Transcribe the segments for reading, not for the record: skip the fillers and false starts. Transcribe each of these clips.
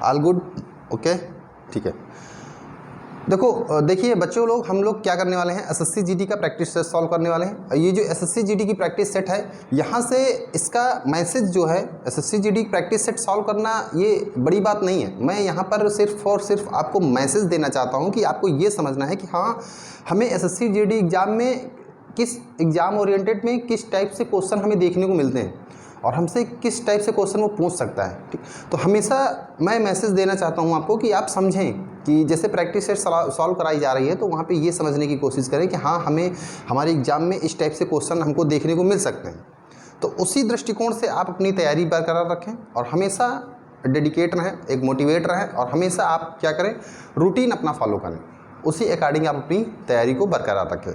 All good, okay, ठीक है। देखो देखिए बच्चों लोग, हम लोग क्या करने वाले हैं, एसएससी जीडी का प्रैक्टिस सेट सॉल्व करने वाले हैं। ये जो एसएससी जीडी की प्रैक्टिस सेट है, यहाँ से इसका मैसेज जो है, एसएससी जीडी की प्रैक्टिस सेट सॉल्व करना ये बड़ी बात नहीं है। मैं यहाँ पर सिर्फ और सिर्फ आपको मैसेज देना चाहता हूँ कि आपको ये समझना है कि हाँ, हमें एसएससी जीडी एग्ज़ाम में किस एग्ज़ाम ओरिएंटेड में किस टाइप से क्वेश्चन हमें देखने को मिलते हैं और हमसे किस टाइप से क्वेश्चन वो पूछ सकता है, ठीक। तो हमेशा मैं मैसेज देना चाहता हूँ आपको कि आप समझें कि जैसे प्रैक्टिस सेट सॉल्व कराई जा रही है, तो वहाँ पे ये समझने की कोशिश करें कि हाँ, हमें हमारे एग्ज़ाम में इस टाइप से क्वेश्चन हमको देखने को मिल सकते हैं। तो उसी दृष्टिकोण से आप अपनी तैयारी बरकरार रखें और हमेशा डेडिकेट रहें, एक मोटिवेट रहें और हमेशा आप क्या करें, रूटीन अपना फॉलो करें, उसी अकॉर्डिंग आप अपनी तैयारी को बरकरार रखें।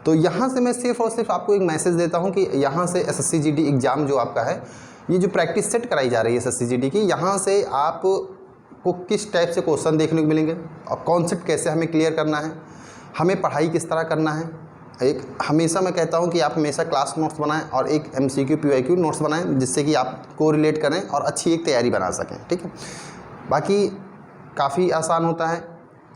तो यहाँ से मैं सिर्फ और सिर्फ आपको एक मैसेज देता हूँ कि यहाँ से एसएससी जीडी एग्ज़ाम जो आपका है, ये जो प्रैक्टिस सेट कराई जा रही है एसएससी जीडी की, यहाँ से आपको किस टाइप से क्वेश्चन देखने को मिलेंगे और कॉन्सेप्ट कैसे हमें क्लियर करना है, हमें पढ़ाई किस तरह करना है। एक हमेशा मैं कहता हूँ कि आप हमेशा क्लास नोट्स बनाएं और एक MCQ PYQ नोट्स बनाएं, जिससे कि आप कोरिलेट करें और अच्छी एक तैयारी बना सकें, ठीक है। बाकी काफ़ी आसान होता है,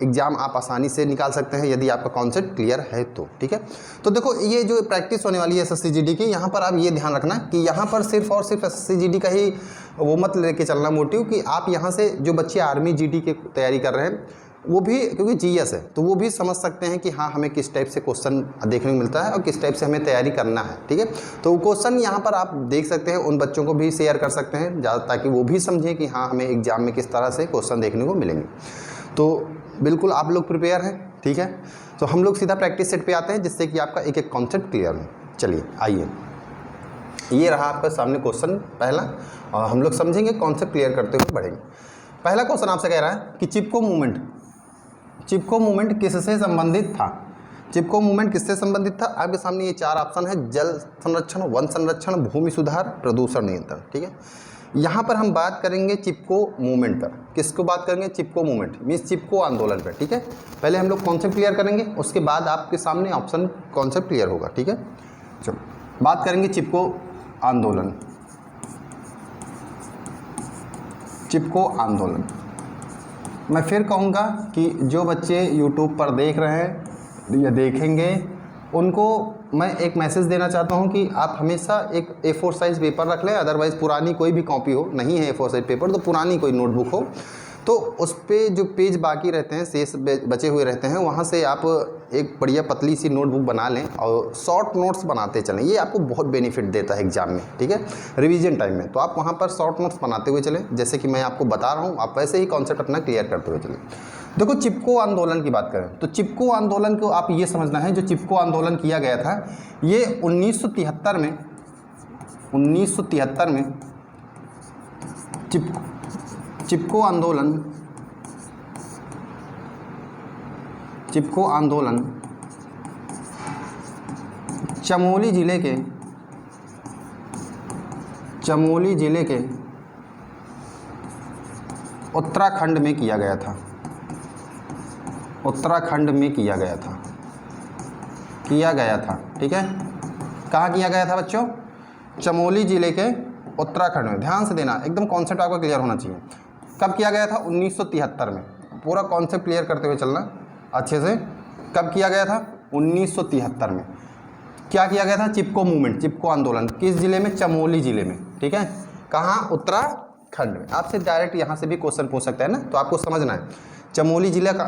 एग्ज़ाम आप आसानी से निकाल सकते हैं यदि आपका कॉन्सेप्ट क्लियर है तो, ठीक है। तो देखो ये जो प्रैक्टिस होने वाली है एसएससी जीडी की, यहाँ पर आप ये ध्यान रखना कि यहाँ पर सिर्फ और सिर्फ एसएससी जीडी का ही वो मत लेके चलना मोटिव कि आप यहाँ से जो बच्चे आर्मी जीडी की तैयारी कर रहे हैं, वो भी क्योंकि जीएस है तो वो भी समझ सकते हैं कि हाँ, हमें किस टाइप से क्वेश्चन देखने को मिलता है और किस टाइप से हमें तैयारी करना है, ठीक है। तो क्वेश्चन यहाँ पर आप देख सकते हैं, उन बच्चों को भी शेयर कर सकते हैं ज़्यादा, ताकि वो भी समझें कि हाँ, हमें एग्ज़ाम में किस तरह से क्वेश्चन देखने को मिलेंगे। तो बिल्कुल आप लोग प्रिपेयर हैं, ठीक है। तो हम लोग सीधा प्रैक्टिस सेट पे आते हैं, जिससे कि आपका एक एक कॉन्सेप्ट क्लियर हो। चलिए आइए, ये रहा आपका सामने क्वेश्चन पहला और हम लोग समझेंगे, कॉन्सेप्ट क्लियर करते हुए बढ़ेंगे। पहला क्वेश्चन आपसे कह रहा है कि चिपको मूवमेंट किससे संबंधित था। चिपको मूवमेंट किससे संबंधित था। आपके सामने ये 4 ऑप्शन है, जल संरक्षण, वन संरक्षण, भूमि सुधार, प्रदूषण नियंत्रण, ठीक है। यहाँ पर हम बात करेंगे चिपको मूवमेंट पर। किसको बात करेंगे, चिपको मूवमेंट मीन्स चिपको आंदोलन पर, ठीक है। पहले हम लोग कॉन्सेप्ट क्लियर करेंगे, उसके बाद आपके सामने ऑप्शन कॉन्सेप्ट क्लियर होगा, ठीक है। चलो बात करेंगे चिपको आंदोलन। चिपको आंदोलन, मैं फिर कहूँगा कि जो बच्चे YouTube पर देख रहे हैं या देखेंगे, उनको मैं एक मैसेज देना चाहता हूं कि आप हमेशा एक A4 साइज़ पेपर रख लें, अदरवाइज़ पुरानी कोई भी कॉपी हो, नहीं है A4 साइज़ पेपर तो पुरानी कोई नोटबुक हो, तो उस पे जो पेज बाकी रहते हैं, शेष बचे हुए रहते हैं, वहाँ से आप एक बढ़िया पतली सी नोटबुक बना लें और शॉर्ट नोट्स बनाते चलें। ये आपको बहुत बेनिफिट देता है एग्जाम में, ठीक है, रिवीजन टाइम में। तो आप वहाँ पर शॉर्ट नोट्स बनाते हुए चलें, जैसे कि मैं आपको बता रहा हूँ, आप वैसे ही कॉन्सेप्ट अपना क्लियर करते हुए चलें। देखो चिपको आंदोलन की बात करें तो चिपको आंदोलन को आप ये समझना है, जो चिपको आंदोलन किया गया था ये 1973 में चिपको आंदोलन चमोली जिले के उत्तराखंड में किया गया था। ठीक है, कहाँ किया गया था बच्चों, चमोली जिले के उत्तराखंड में। ध्यान से देना, एकदम कॉन्सेप्ट आपका क्लियर होना चाहिए। कब किया गया था, 1973 में। पूरा कॉन्सेप्ट क्लियर करते हुए चलना अच्छे से। कब किया गया था, 1973 में। क्या किया गया था, चिपको मूवमेंट, चिपको आंदोलन किस जिले में, चमोली जिले में, ठीक है। कहाँ, उत्तराखंड में। आपसे डायरेक्ट यहाँ से भी क्वेश्चन पूछ सकता है ना, तो आपको समझना है चमोली जिला का,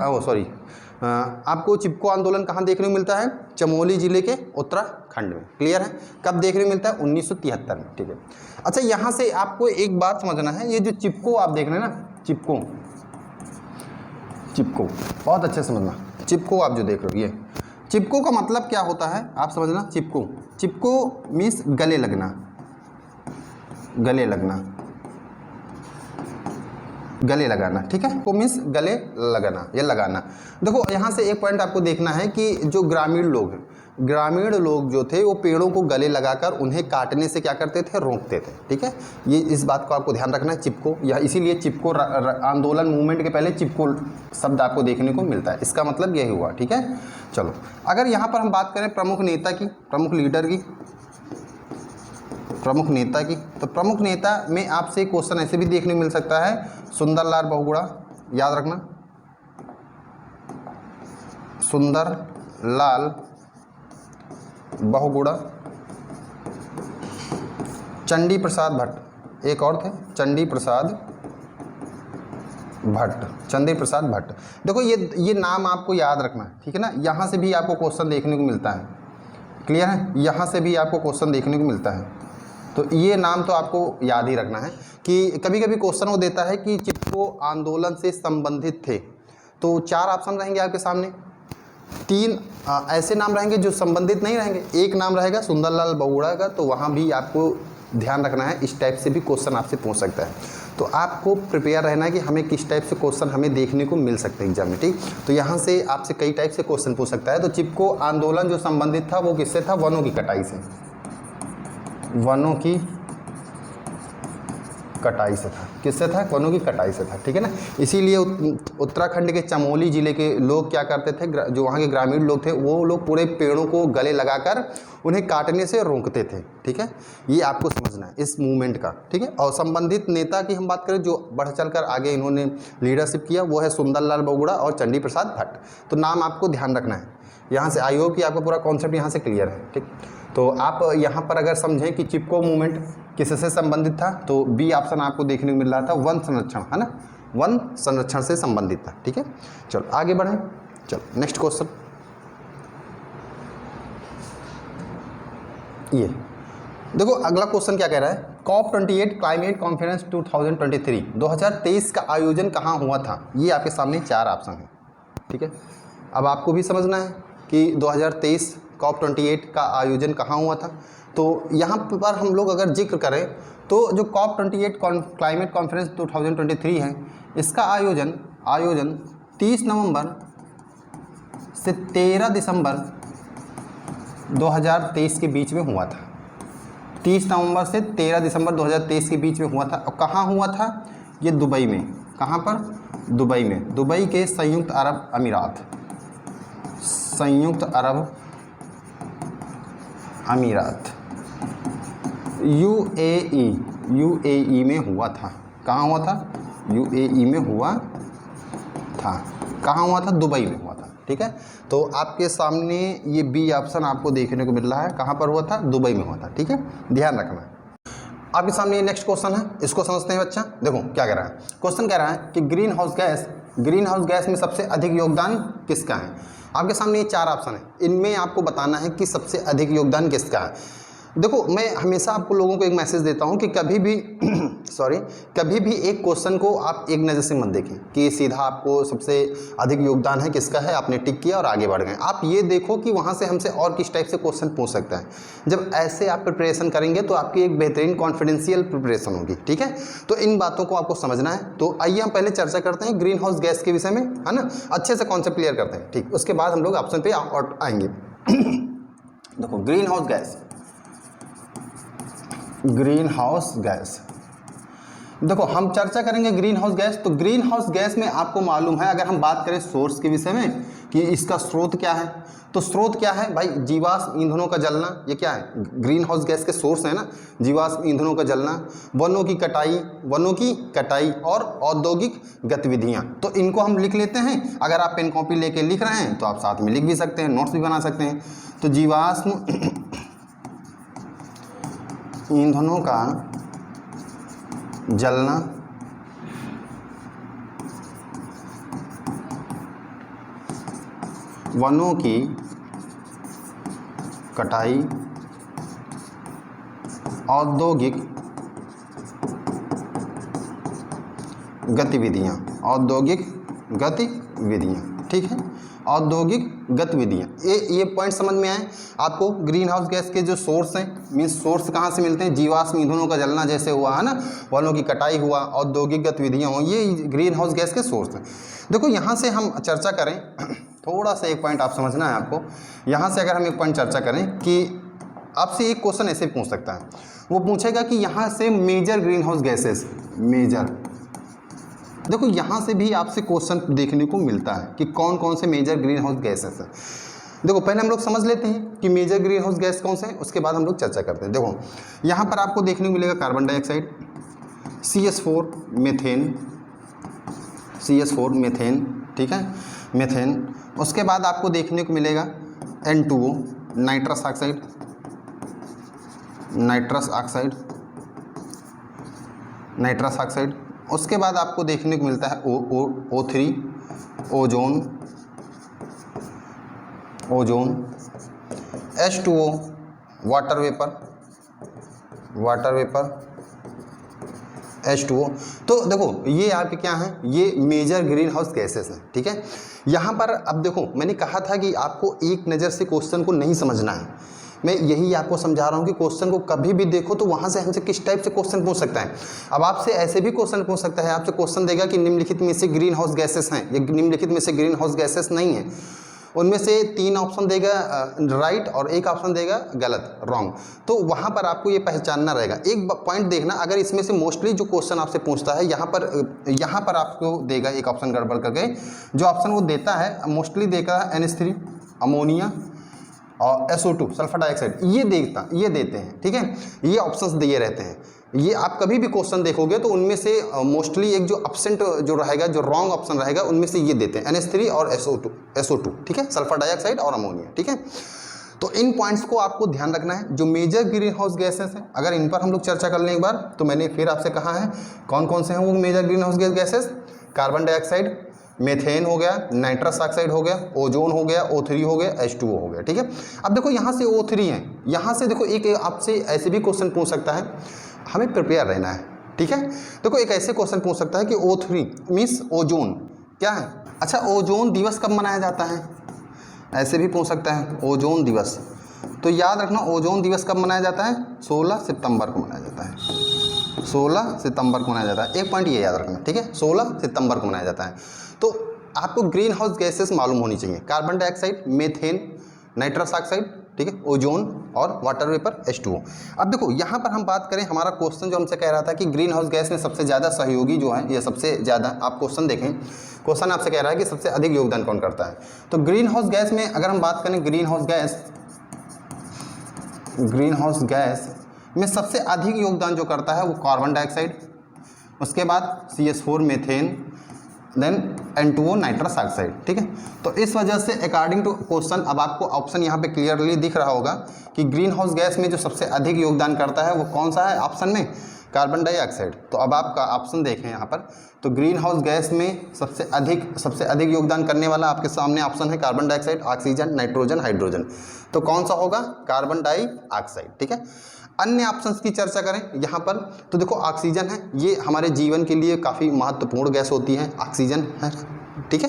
आपको चिपको आंदोलन कहाँ देखने को मिलता है, चमोली जिले के उत्तराखंड में। क्लियर है, कब देखने को मिलता है, 1973 में, ठीक है। अच्छा, यहाँ से आपको एक बात समझना है, ये जो चिपको आप देख रहे हैं ना, चिपको बहुत अच्छे से समझना। चिपको आप जो देख रहे हो, ये चिपको का मतलब क्या होता है आप समझना। चिपको मीन्स गले लगाना, ठीक है। वो मीन्स गले लगाना या लगाना। देखो यहाँ से एक पॉइंट आपको देखना है कि जो ग्रामीण लोग जो थे, वो पेड़ों को गले लगाकर उन्हें काटने से क्या करते थे, रोकते थे, ठीक है। ये इस बात को आपको ध्यान रखना है। चिपको, यह इसीलिए चिपको आंदोलन मूवमेंट के पहले चिपको शब्द आपको देखने को मिलता है। इसका मतलब यही हुआ, ठीक है। चलो, अगर यहाँ पर हम बात करें प्रमुख नेता की, प्रमुख लीडर की, प्रमुख नेता की, तो प्रमुख नेता में आपसे क्वेश्चन ऐसे भी देखने को मिल सकता है, सुंदरलाल बहुगुणा, याद रखना, सुंदरलाल बहुगुणा, चंडी प्रसाद भट्ट, एक और थे चंडी प्रसाद भट्ट, चंडी प्रसाद भट्ट। देखो ये नाम आपको याद रखना है, ठीक है ना, यहाँ से भी आपको क्वेश्चन देखने को मिलता है, क्लियर है, यहाँ से भी आपको क्वेश्चन देखने को मिलता है। तो ये नाम तो आपको याद ही रखना है कि कभी कभी क्वेश्चन वो देता है कि चिपको आंदोलन से संबंधित थे, तो 4 ऑप्शन रहेंगे आपके सामने, 3 ऐसे नाम रहेंगे जो संबंधित नहीं रहेंगे, एक नाम रहेगा सुंदरलाल बहुगुणा का, तो वहाँ भी आपको ध्यान रखना है, इस टाइप से भी क्वेश्चन आपसे पूछ सकता है। तो आपको प्रिपेयर रहना है कि हमें किस टाइप से क्वेश्चन हमें देखने को मिल सकते हैं एग्जाम में, ठीक। तो यहाँ से आपसे कई टाइप से क्वेश्चन पूछ सकता है। तो चिपको आंदोलन जो संबंधित था वो किससे था, वनों की कटाई से, वनों की कटाई से था, किससे था, वनों की कटाई से था, ठीक है ना। इसीलिए उत्तराखंड के चमोली ज़िले के लोग क्या करते थे, जो वहाँ के ग्रामीण लोग थे वो लोग पूरे पेड़ों को गले लगाकर उन्हें काटने से रोकते थे, ठीक है। ये आपको समझना है इस मूवमेंट का, ठीक है। और संबंधित नेता की हम बात करें जो बढ़ चढ़कर आगे इन्होंने लीडरशिप किया, वो है सुंदरलाल बहुगुणा और चंडी प्रसाद भट्ट। तो नाम आपको ध्यान रखना है यहाँ से, आई होप कि आपको पूरा कॉन्सेप्ट यहाँ से क्लियर है, ठीक। तो आप यहाँ पर अगर समझें कि चिपको मूवमेंट किससे संबंधित था, तो बी ऑप्शन आपको देखने को मिल रहा था, वन संरक्षण, है ना, वन संरक्षण से संबंधित था, ठीक है। चलो आगे बढ़ें, चलो नेक्स्ट क्वेश्चन, ये देखो अगला क्वेश्चन क्या कह रहा है, COP28 क्लाइमेट कॉन्फ्रेंस 2023 का आयोजन कहाँ हुआ था, ये आपके सामने 4 ऑप्शन है, ठीक है। अब आपको भी समझना है कि 2023 COP28 का आयोजन कहाँ हुआ था। तो यहाँ पर हम लोग अगर जिक्र करें तो जो COP28 क्लाइमेट कॉन्फ्रेंस 2023 है, इसका आयोजन 30 नवंबर से 13 दिसंबर 2023 के बीच में हुआ था। 30 नवंबर से 13 दिसंबर 2023 के बीच में हुआ था। और कहाँ हुआ था, ये दुबई में, कहाँ पर, दुबई में, दुबई के संयुक्त अरब अमीरात, संयुक्त अरब अमीरात, यूएई में हुआ था। कहाँ हुआ था, यूएई में हुआ था। कहाँ हुआ था, दुबई में हुआ था, ठीक है। तो आपके सामने ये बी ऑप्शन आपको देखने को मिल रहा है, कहाँ पर हुआ था, दुबई में हुआ था, ठीक है, ध्यान रखना है। आपके सामने ये नेक्स्ट क्वेश्चन है, इसको समझते हैं बच्चा। देखो क्या कह रहा है, क्वेश्चन कह रहा है कि ग्रीन हाउस गैस में सबसे अधिक योगदान किसका है। आपके सामने ये 4 ऑप्शन है, इनमें आपको बताना है कि सबसे अधिक योगदान किसका है। देखो मैं हमेशा आपको लोगों को एक मैसेज देता हूं कि कभी भी कभी भी एक क्वेश्चन को आप एक नज़र से मत देखें कि सीधा आपको सबसे अधिक योगदान है किसका है, आपने टिक किया और आगे बढ़ गए। आप ये देखो कि वहां से हमसे और किस टाइप से क्वेश्चन पूछ सकता है। जब ऐसे आप प्रिपरेशन करेंगे तो आपकी एक बेहतरीन कॉन्फिडेंशियल प्रिपरेशन होगी, ठीक है। तो इन बातों को आपको समझना है। तो आइए हम पहले चर्चा करते हैं ग्रीन हाउस गैस के विषय में, है ना, अच्छे से कॉन्सेप्ट क्लियर करते हैं, ठीक। उसके बाद हम लोग ऑप्शन पे आएंगे। देखो green house gas, green house gas, देखो हम चर्चा करेंगे ग्रीन हाउस गैस। तो ग्रीन हाउस गैस में आपको मालूम है, अगर हम बात करें सोर्स के विषय में कि इसका स्रोत क्या है, तो स्रोत क्या है भाई, जीवाश्म ईंधनों का जलना, ये क्या है, ग्रीन हाउस गैस के सोर्स है ना, जीवाश्म ईंधनों का जलना, वनों की कटाई और औद्योगिक गतिविधियां। तो इनको हम लिख लेते हैं। अगर आप पेन कॉपी लेके लिख रहे हैं तो आप साथ में लिख भी सकते हैं, नोट्स भी बना सकते हैं। तो जीवाश्म ईंधनों का जलना, वनों की कटाई, औद्योगिक गतिविधियां, ठीक है, औद्योगिक गतिविधियां। ये पॉइंट समझ में आए आपको। ग्रीन हाउस गैस के जो सोर्स हैं, मीन्स सोर्स कहाँ से मिलते हैं, जीवाश्म ईंधनों का जलना जैसे हुआ है ना, वनों की कटाई हुआ, औद्योगिक गतिविधियां हुई, ये ग्रीन हाउस गैस के सोर्स हैं। देखो यहाँ से हम चर्चा करें, थोड़ा सा एक पॉइंट आप समझना है आपको। यहाँ से अगर हम एक पॉइंट चर्चा करें कि आपसे एक क्वेश्चन ऐसे पूछ सकता है, वो पूछेगा कि यहाँ से major greenhouse gases, major, देखो यहाँ से भी आपसे क्वेश्चन देखने को मिलता है कि कौन कौन से मेजर ग्रीन हाउस गैसेस हैं। देखो पहले हम लोग समझ लेते हैं कि मेजर ग्रीन हाउस गैस कौन से हैं, उसके बाद हम लोग चर्चा करते हैं। देखो यहाँ पर आपको देखने को मिलेगा carbon dioxide, CH4 methane, CH4 methane, ठीक है, मीथेन। उसके बाद आपको देखने को मिलेगा N2O nitrous oxide, nitrous oxide, nitrous oxide. उसके बाद आपको देखने को मिलता है O3 ozone, ozone, H2O water vapour, water vapour, H2O। तो देखो ये आपके क्या हैं, ये मेजर ग्रीन हाउस गैसेस हैं, ठीक है। यहाँ पर अब देखो मैंने कहा था कि आपको एक नज़र से क्वेश्चन को नहीं समझना है, मैं यही आपको समझा रहा हूँ कि क्वेश्चन को कभी भी देखो तो वहाँ से हमसे किस टाइप से क्वेश्चन पूछ सकता है। अब आपसे ऐसे भी क्वेश्चन पूछ सकता है, आपसे क्वेश्चन देगा कि निम्नलिखित में से ग्रीन हाउस गैसेस हैं, ये निम्नलिखित में से ग्रीन हाउस गैसेस नहीं हैं, उनमें से 3 ऑप्शन देगा राइट और 1 ऑप्शन देगा गलत, रॉन्ग। तो वहाँ पर आपको ये पहचानना रहेगा। एक पॉइंट देखना, अगर इसमें से मोस्टली जो क्वेश्चन आपसे पूछता है यहाँ पर आपको देगा एक ऑप्शन गड़बड़ करके, जो ऑप्शन वो देता है मोस्टली देगा NH3 अमोनिया और SO2 सल्फर डाइऑक्साइड, ये देते हैं, ठीक है, ये ऑप्शंस दिए रहते हैं। ये आप कभी भी क्वेश्चन देखोगे तो उनमें से मोस्टली एक जो एब्सेंट जो रहेगा, जो रॉन्ग ऑप्शन रहेगा, उनमें से ये देते हैं NH3 और SO2, ठीक है, सल्फर डाइऑक्साइड और अमोनिया, ठीक है। तो इन पॉइंट्स को आपको ध्यान रखना है। जो मेजर ग्रीन हाउस गैसेस हैं, अगर इन पर हम लोग चर्चा कर लें एक बार, तो मैंने फिर आपसे कहा है कौन कौन से हैं वो major greenhouse gases, carbon dioxide, methane हो गया, नाइट्रस ऑक्साइड हो गया, ओजोन हो गया, O3 हो गया, H2O हो गया, ठीक है। अब देखो यहाँ से O3 हैं, यहाँ से देखो एक आपसे ऐसे भी क्वेश्चन पूछ सकता है, हमें प्रिपेयर रहना है, ठीक है। देखो एक ऐसे क्वेश्चन पूछ सकता है कि O3 मीन्स ओजोन क्या है। अच्छा, ओजोन दिवस कब मनाया जाता है, ऐसे भी पूछ सकता है ओजोन दिवस। तो याद रखना ओजोन दिवस कब मनाया जाता है, 16 सितंबर को मनाया जाता है, 16 सितंबर को मनाया जाता है। एक पॉइंट ये याद रखना, ठीक है, 16 सितंबर को मनाया जाता है। तो आपको ग्रीन हाउस गैसेस मालूम होनी चाहिए, carbon dioxide, methane, nitrous oxide, ठीक है, ओजोन और वाटर वेपर H2O। अब देखो यहाँ पर हम बात करें, हमारा क्वेश्चन जो हमसे कह रहा था कि ग्रीन हाउस गैस में सबसे ज़्यादा सहयोगी जो है, ये सबसे ज़्यादा, आप क्वेश्चन देखें, क्वेश्चन आपसे कह रहा है कि सबसे अधिक योगदान कौन करता है। तो ग्रीन हाउस गैस में अगर हम बात करें, ग्रीन हाउस गैस में सबसे अधिक योगदान जो करता है वो कार्बन डाइऑक्साइड, उसके बाद CH4 methane, then N2O nitrous oxide, ठीक है। तो इस वजह से अकॉर्डिंग टू क्वेश्चन, अब आपको ऑप्शन यहाँ पे क्लियरली दिख रहा होगा कि ग्रीन हाउस गैस में जो सबसे अधिक योगदान करता है वो कौन सा है ऑप्शन में, कार्बन डाइऑक्साइड। तो अब आपका ऑप्शन देखें यहाँ पर, तो ग्रीन हाउस गैस में सबसे अधिक योगदान करने वाला आपके सामने ऑप्शन है carbon dioxide, oxygen, nitrogen, hydrogen. तो कौन सा होगा, कार्बन डाइऑक्साइड, ठीक है। अन्य ऑप्शंस की चर्चा करें यहाँ पर, तो देखो ऑक्सीजन है, ये हमारे जीवन के लिए काफ़ी महत्वपूर्ण गैस होती है, ऑक्सीजन है, ठीक है,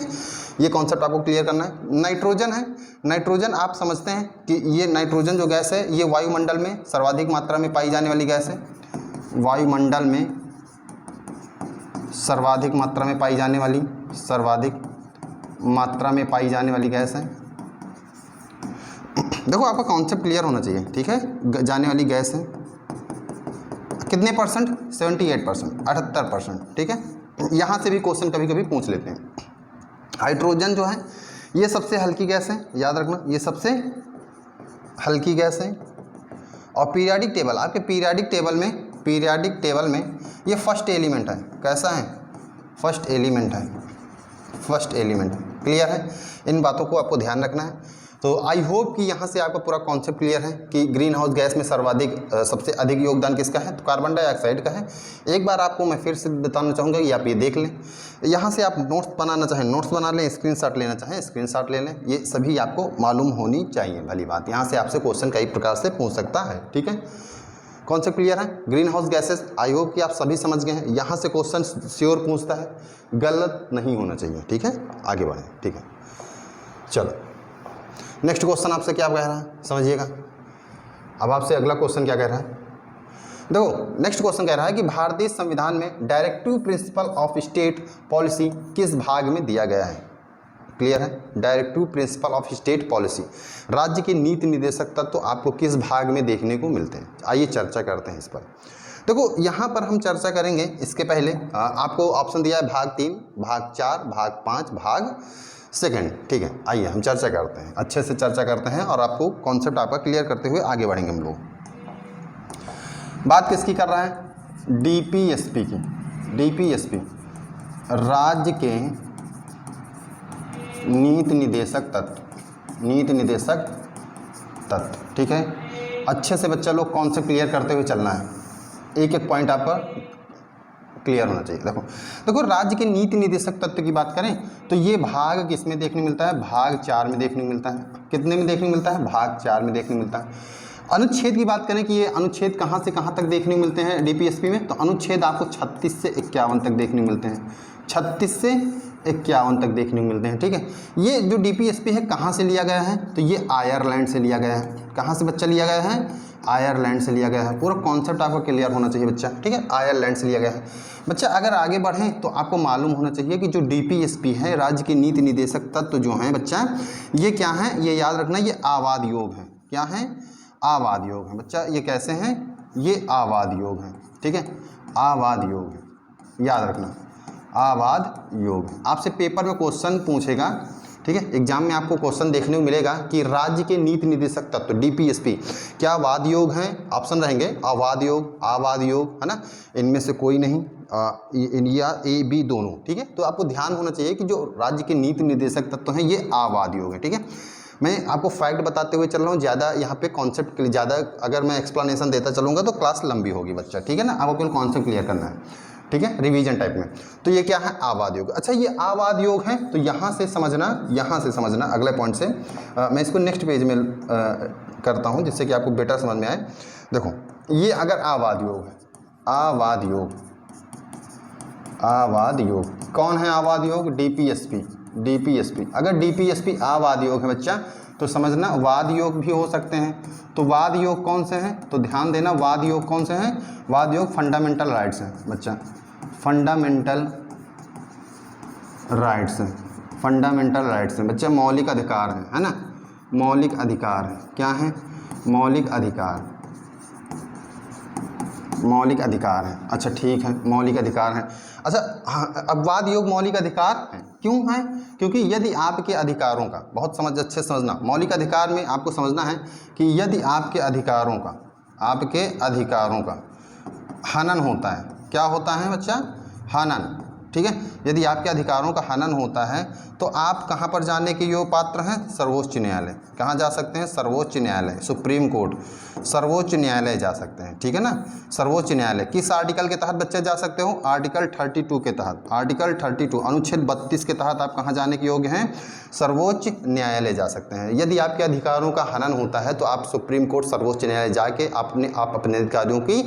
ये कॉन्सेप्ट आपको क्लियर करना है। नाइट्रोजन है, नाइट्रोजन आप समझते हैं कि ये नाइट्रोजन जो गैस है ये वायुमंडल में सर्वाधिक मात्रा में पाई जाने वाली गैस है, वायुमंडल में सर्वाधिक मात्रा में पाई जाने वाली गैस है। देखो आपका कॉन्सेप्ट क्लियर होना चाहिए, ठीक है, जाने वाली गैस है, कितने परसेंट, 78%, 78%, ठीक है। यहाँ से भी क्वेश्चन कभी कभी पूछ लेते हैं। हाइड्रोजन जो है ये सबसे हल्की गैस है, याद रखना ये सबसे हल्की गैस है। और पीरियाडिक टेबल, आपके पीरियाडिक टेबल में ये फर्स्ट एलिमेंट है, कैसा है, फर्स्ट एलिमेंट, क्लियर है। इन बातों को आपको ध्यान रखना है। तो आई होप कि यहाँ से आपका पूरा कॉन्सेप्ट क्लियर है कि ग्रीन हाउस गैस में सबसे अधिक योगदान किसका है, तो कार्बन डाइऑक्साइड का है। एक बार आपको मैं फिर से बताना चाहूँगा कि आप ये देख लें, यहाँ से आप नोट्स बनाना चाहें नोट्स बना लें, स्क्रीनशॉट लेना चाहें स्क्रीनशॉट ले लें, ये सभी आपको मालूम होनी चाहिए। भली बात, यहाँ से आपसे क्वेश्चन कई प्रकार से पूछ सकता है, ठीक है। कॉन्सेप्ट क्लियर है, green house gases I hope कि आप सभी समझ गए हैं। यहाँ से क्वेश्चन श्योर पूछता है, गलत नहीं होना चाहिए, ठीक है। आगे बढ़ें, ठीक है। चलो नेक्स्ट क्वेश्चन आपसे क्या कह रहा है समझिएगा। अब आपसे अगला क्वेश्चन क्या कह रहा है, देखो नेक्स्ट क्वेश्चन कह रहा है कि भारतीय संविधान में directive principle of state policy किस भाग में दिया गया है। क्लियर है, directive principle of state policy, राज्य के नीति निर्देशक तत्व तो आपको किस भाग में देखने को मिलते हैं। आइए चर्चा करते हैं इस पर। देखो यहाँ पर हम चर्चा करेंगे, इसके पहले आपको ऑप्शन दिया है भाग 3, भाग 4, भाग 5, भाग सेकेंड। ठीक है, आइए हम चर्चा करते हैं, अच्छे से चर्चा करते हैं और आपको कॉन्सेप्ट आपका क्लियर करते हुए आगे बढ़ेंगे हम लोग। बात किसकी कर रहा है? डीपीएसपी की। डीपीएसपी राज्य के नीति निदेशक तत्व, नीति निदेशक तत्व। ठीक है, अच्छे से बच्चा लोग कॉन्सेप्ट क्लियर करते हुए चलना है, एक एक पॉइंट आपका क्लियर होना चाहिए। देखो राज्य के नीति निदेशक तत्व की बात करें तो ये भाग किसमें देखने मिलता है? भाग 4 में देखने मिलता है। कितने में देखने मिलता है? भाग 4 में देखने मिलता है। अनुच्छेद की बात करें कि ये अनुच्छेद कहाँ से कहाँ तक देखने मिलते हैं डीपीएसपी में, तो अनुच्छेद आपको 36 से 51 तक देखने मिलते हैं, 36 से 51 तक देखने को मिलते हैं। ठीक है, ये जो डीपीएसपी है कहाँ से लिया गया है? तो ये आयरलैंड से लिया गया है। कहाँ से बच्चा लिया गया है? आयरलैंड से लिया गया है। पूरा कॉन्सेप्ट आपको क्लियर होना चाहिए बच्चा। ठीक है, आयरलैंड से लिया गया है बच्चा। अगर आगे बढ़ें तो आपको मालूम होना चाहिए कि जो डीपीएसपी है, राज्य के नीति निदेशक तत्व जो हैं बच्चा, ये क्या है? ये याद रखना, ये आवाद योग है। क्या है? आवाद योग है बच्चा। ये कैसे हैं? ये आवाद योग है। ठीक है, आवाद योग है, याद रखना, आवाद योग। आपसे पेपर में क्वेश्चन पूछेगा, ठीक है, एग्जाम में आपको क्वेश्चन देखने को मिलेगा कि राज्य के नीति निदेशक तत्व डीपीएसपी क्या वाद योग हैं? ऑप्शन रहेंगे अवाद योग, आवाद योग, है ना, इनमें से कोई नहीं, या ए बी दोनों। ठीक है, तो आपको ध्यान होना चाहिए कि जो राज्य के नीति निदेशक तत्व हैं ये आवाद योग है। ठीक है, मैं आपको फैक्ट बताते हुए चल रहा हूँ, ज़्यादा यहाँ पे कॉन्सेप्ट ज़्यादा अगर मैं एक्सप्लेनेशन देता चलूँगा तो क्लास लंबी होगी बच्चा। ठीक है ना, आपको केवल कॉन्सेप्ट क्लियर करना है। ठीक है, रिवीजन टाइप में। तो ये क्या है? आवाद योग। अच्छा, ये आवाद योग है तो यहाँ से समझना अगले पॉइंट से। मैं इसको नेक्स्ट पेज में करता हूँ जिससे कि आपको बेटर समझ में आए। देखो, ये अगर आवाद योग है, आवाद योग, आवाद योग कौन है? आवाद योग डीपीएसपी। डीपीएसपी अगर डीपीएसपी आवाद योग है बच्चा तो समझना वाद योग भी हो सकते हैं। तो वाद योग कौन से हैं? तो ध्यान देना, वाद योग कौन से हैं? वाद योग फंडामेंटल राइट्स हैं बच्चा, फंडामेंटल राइट्स हैं, फंडामेंटल राइट्स हैं बच्चा, मौलिक अधिकार हैं, है ना, मौलिक अधिकार हैं। क्या हैं? मौलिक अधिकार, मौलिक अधिकार हैं। अच्छा ठीक है, मौलिक अधिकार हैं। अच्छा हाँ, अब वाद योग मौलिक अधिकार हैं। क्यों है? क्योंकि यदि आपके अधिकारों का, बहुत अच्छे से समझना, मौलिक अधिकार में आपको समझना है कि यदि आपके अधिकारों का हनन होता है, क्या होता है बच्चा? हनन। ठीक है, यदि आपके अधिकारों का हनन होता है तो आप कहाँ पर जाने के योग्य पात्र हैं? सर्वोच्च न्यायालय। कहाँ जा सकते हैं? सर्वोच्च न्यायालय, सुप्रीम कोर्ट, सर्वोच्च न्यायालय जा सकते हैं। ठीक है ना, सर्वोच्च न्यायालय। किस आर्टिकल के तहत बच्चे जा सकते हो? आर्टिकल 32 के तहत, आर्टिकल 32 अनुच्छेद 32 के तहत आप कहाँ जाने के योग्य हैं? सर्वोच्च न्यायालय जा सकते हैं। यदि आपके अधिकारों का हनन होता है तो आप सुप्रीम कोर्ट, सर्वोच्च न्यायालय जाके आप अपने अधिकारों की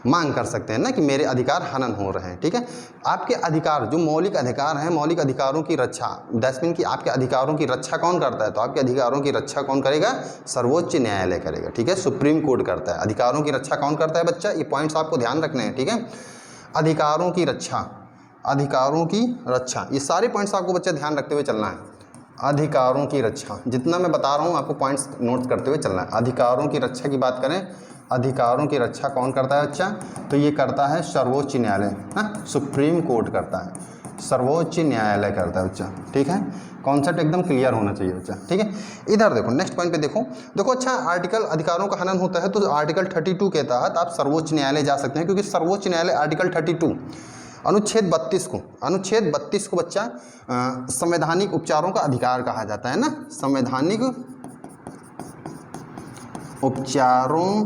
मांग कर सकते हैं ना कि मेरे अधिकार हनन हो रहे हैं। ठीक है, आपके अधिकार जो मौलिक अधिकार हैं, मौलिक अधिकारों की रक्षा, दैट्स मीन कि आपके अधिकारों की रक्षा कौन करता है? तो आपके अधिकारों की रक्षा कौन करेगा? सर्वोच्च न्यायालय करेगा। ठीक है, सुप्रीम कोर्ट करता है। अधिकारों की रक्षा कौन करता है बच्चा? ये पॉइंट्स आपको ध्यान रखने हैं। ठीक है, अधिकारों की रक्षा, अधिकारों की रक्षा, ये सारे पॉइंट्स आपको बच्चा ध्यान रखते हुए चलना है। अधिकारों की रक्षा, जितना मैं बता रहा हूँ आपको पॉइंट्स नोट करते हुए चलना है। अधिकारों की रक्षा की बात करें, अधिकारों की रक्षा कौन करता है बच्चा? तो ये करता है सर्वोच्च न्यायालय, हाँ, सुप्रीम कोर्ट करता है, सर्वोच्च न्यायालय करता है बच्चा। ठीक है, कॉन्सेप्ट एकदम क्लियर होना चाहिए बच्चा। ठीक है, इधर देखो, नेक्स्ट पॉइंट पे देखो। अच्छा, आर्टिकल अधिकारों का हनन होता है तो आर्टिकल 32 के तहत आप सर्वोच्च न्यायालय जा सकते हैं, क्योंकि सर्वोच्च न्यायालय आर्टिकल 32 अनुच्छेद 32 को बच्चा संवैधानिक उपचारों का अधिकार कहा जाता है ना, संवैधानिक उपचारों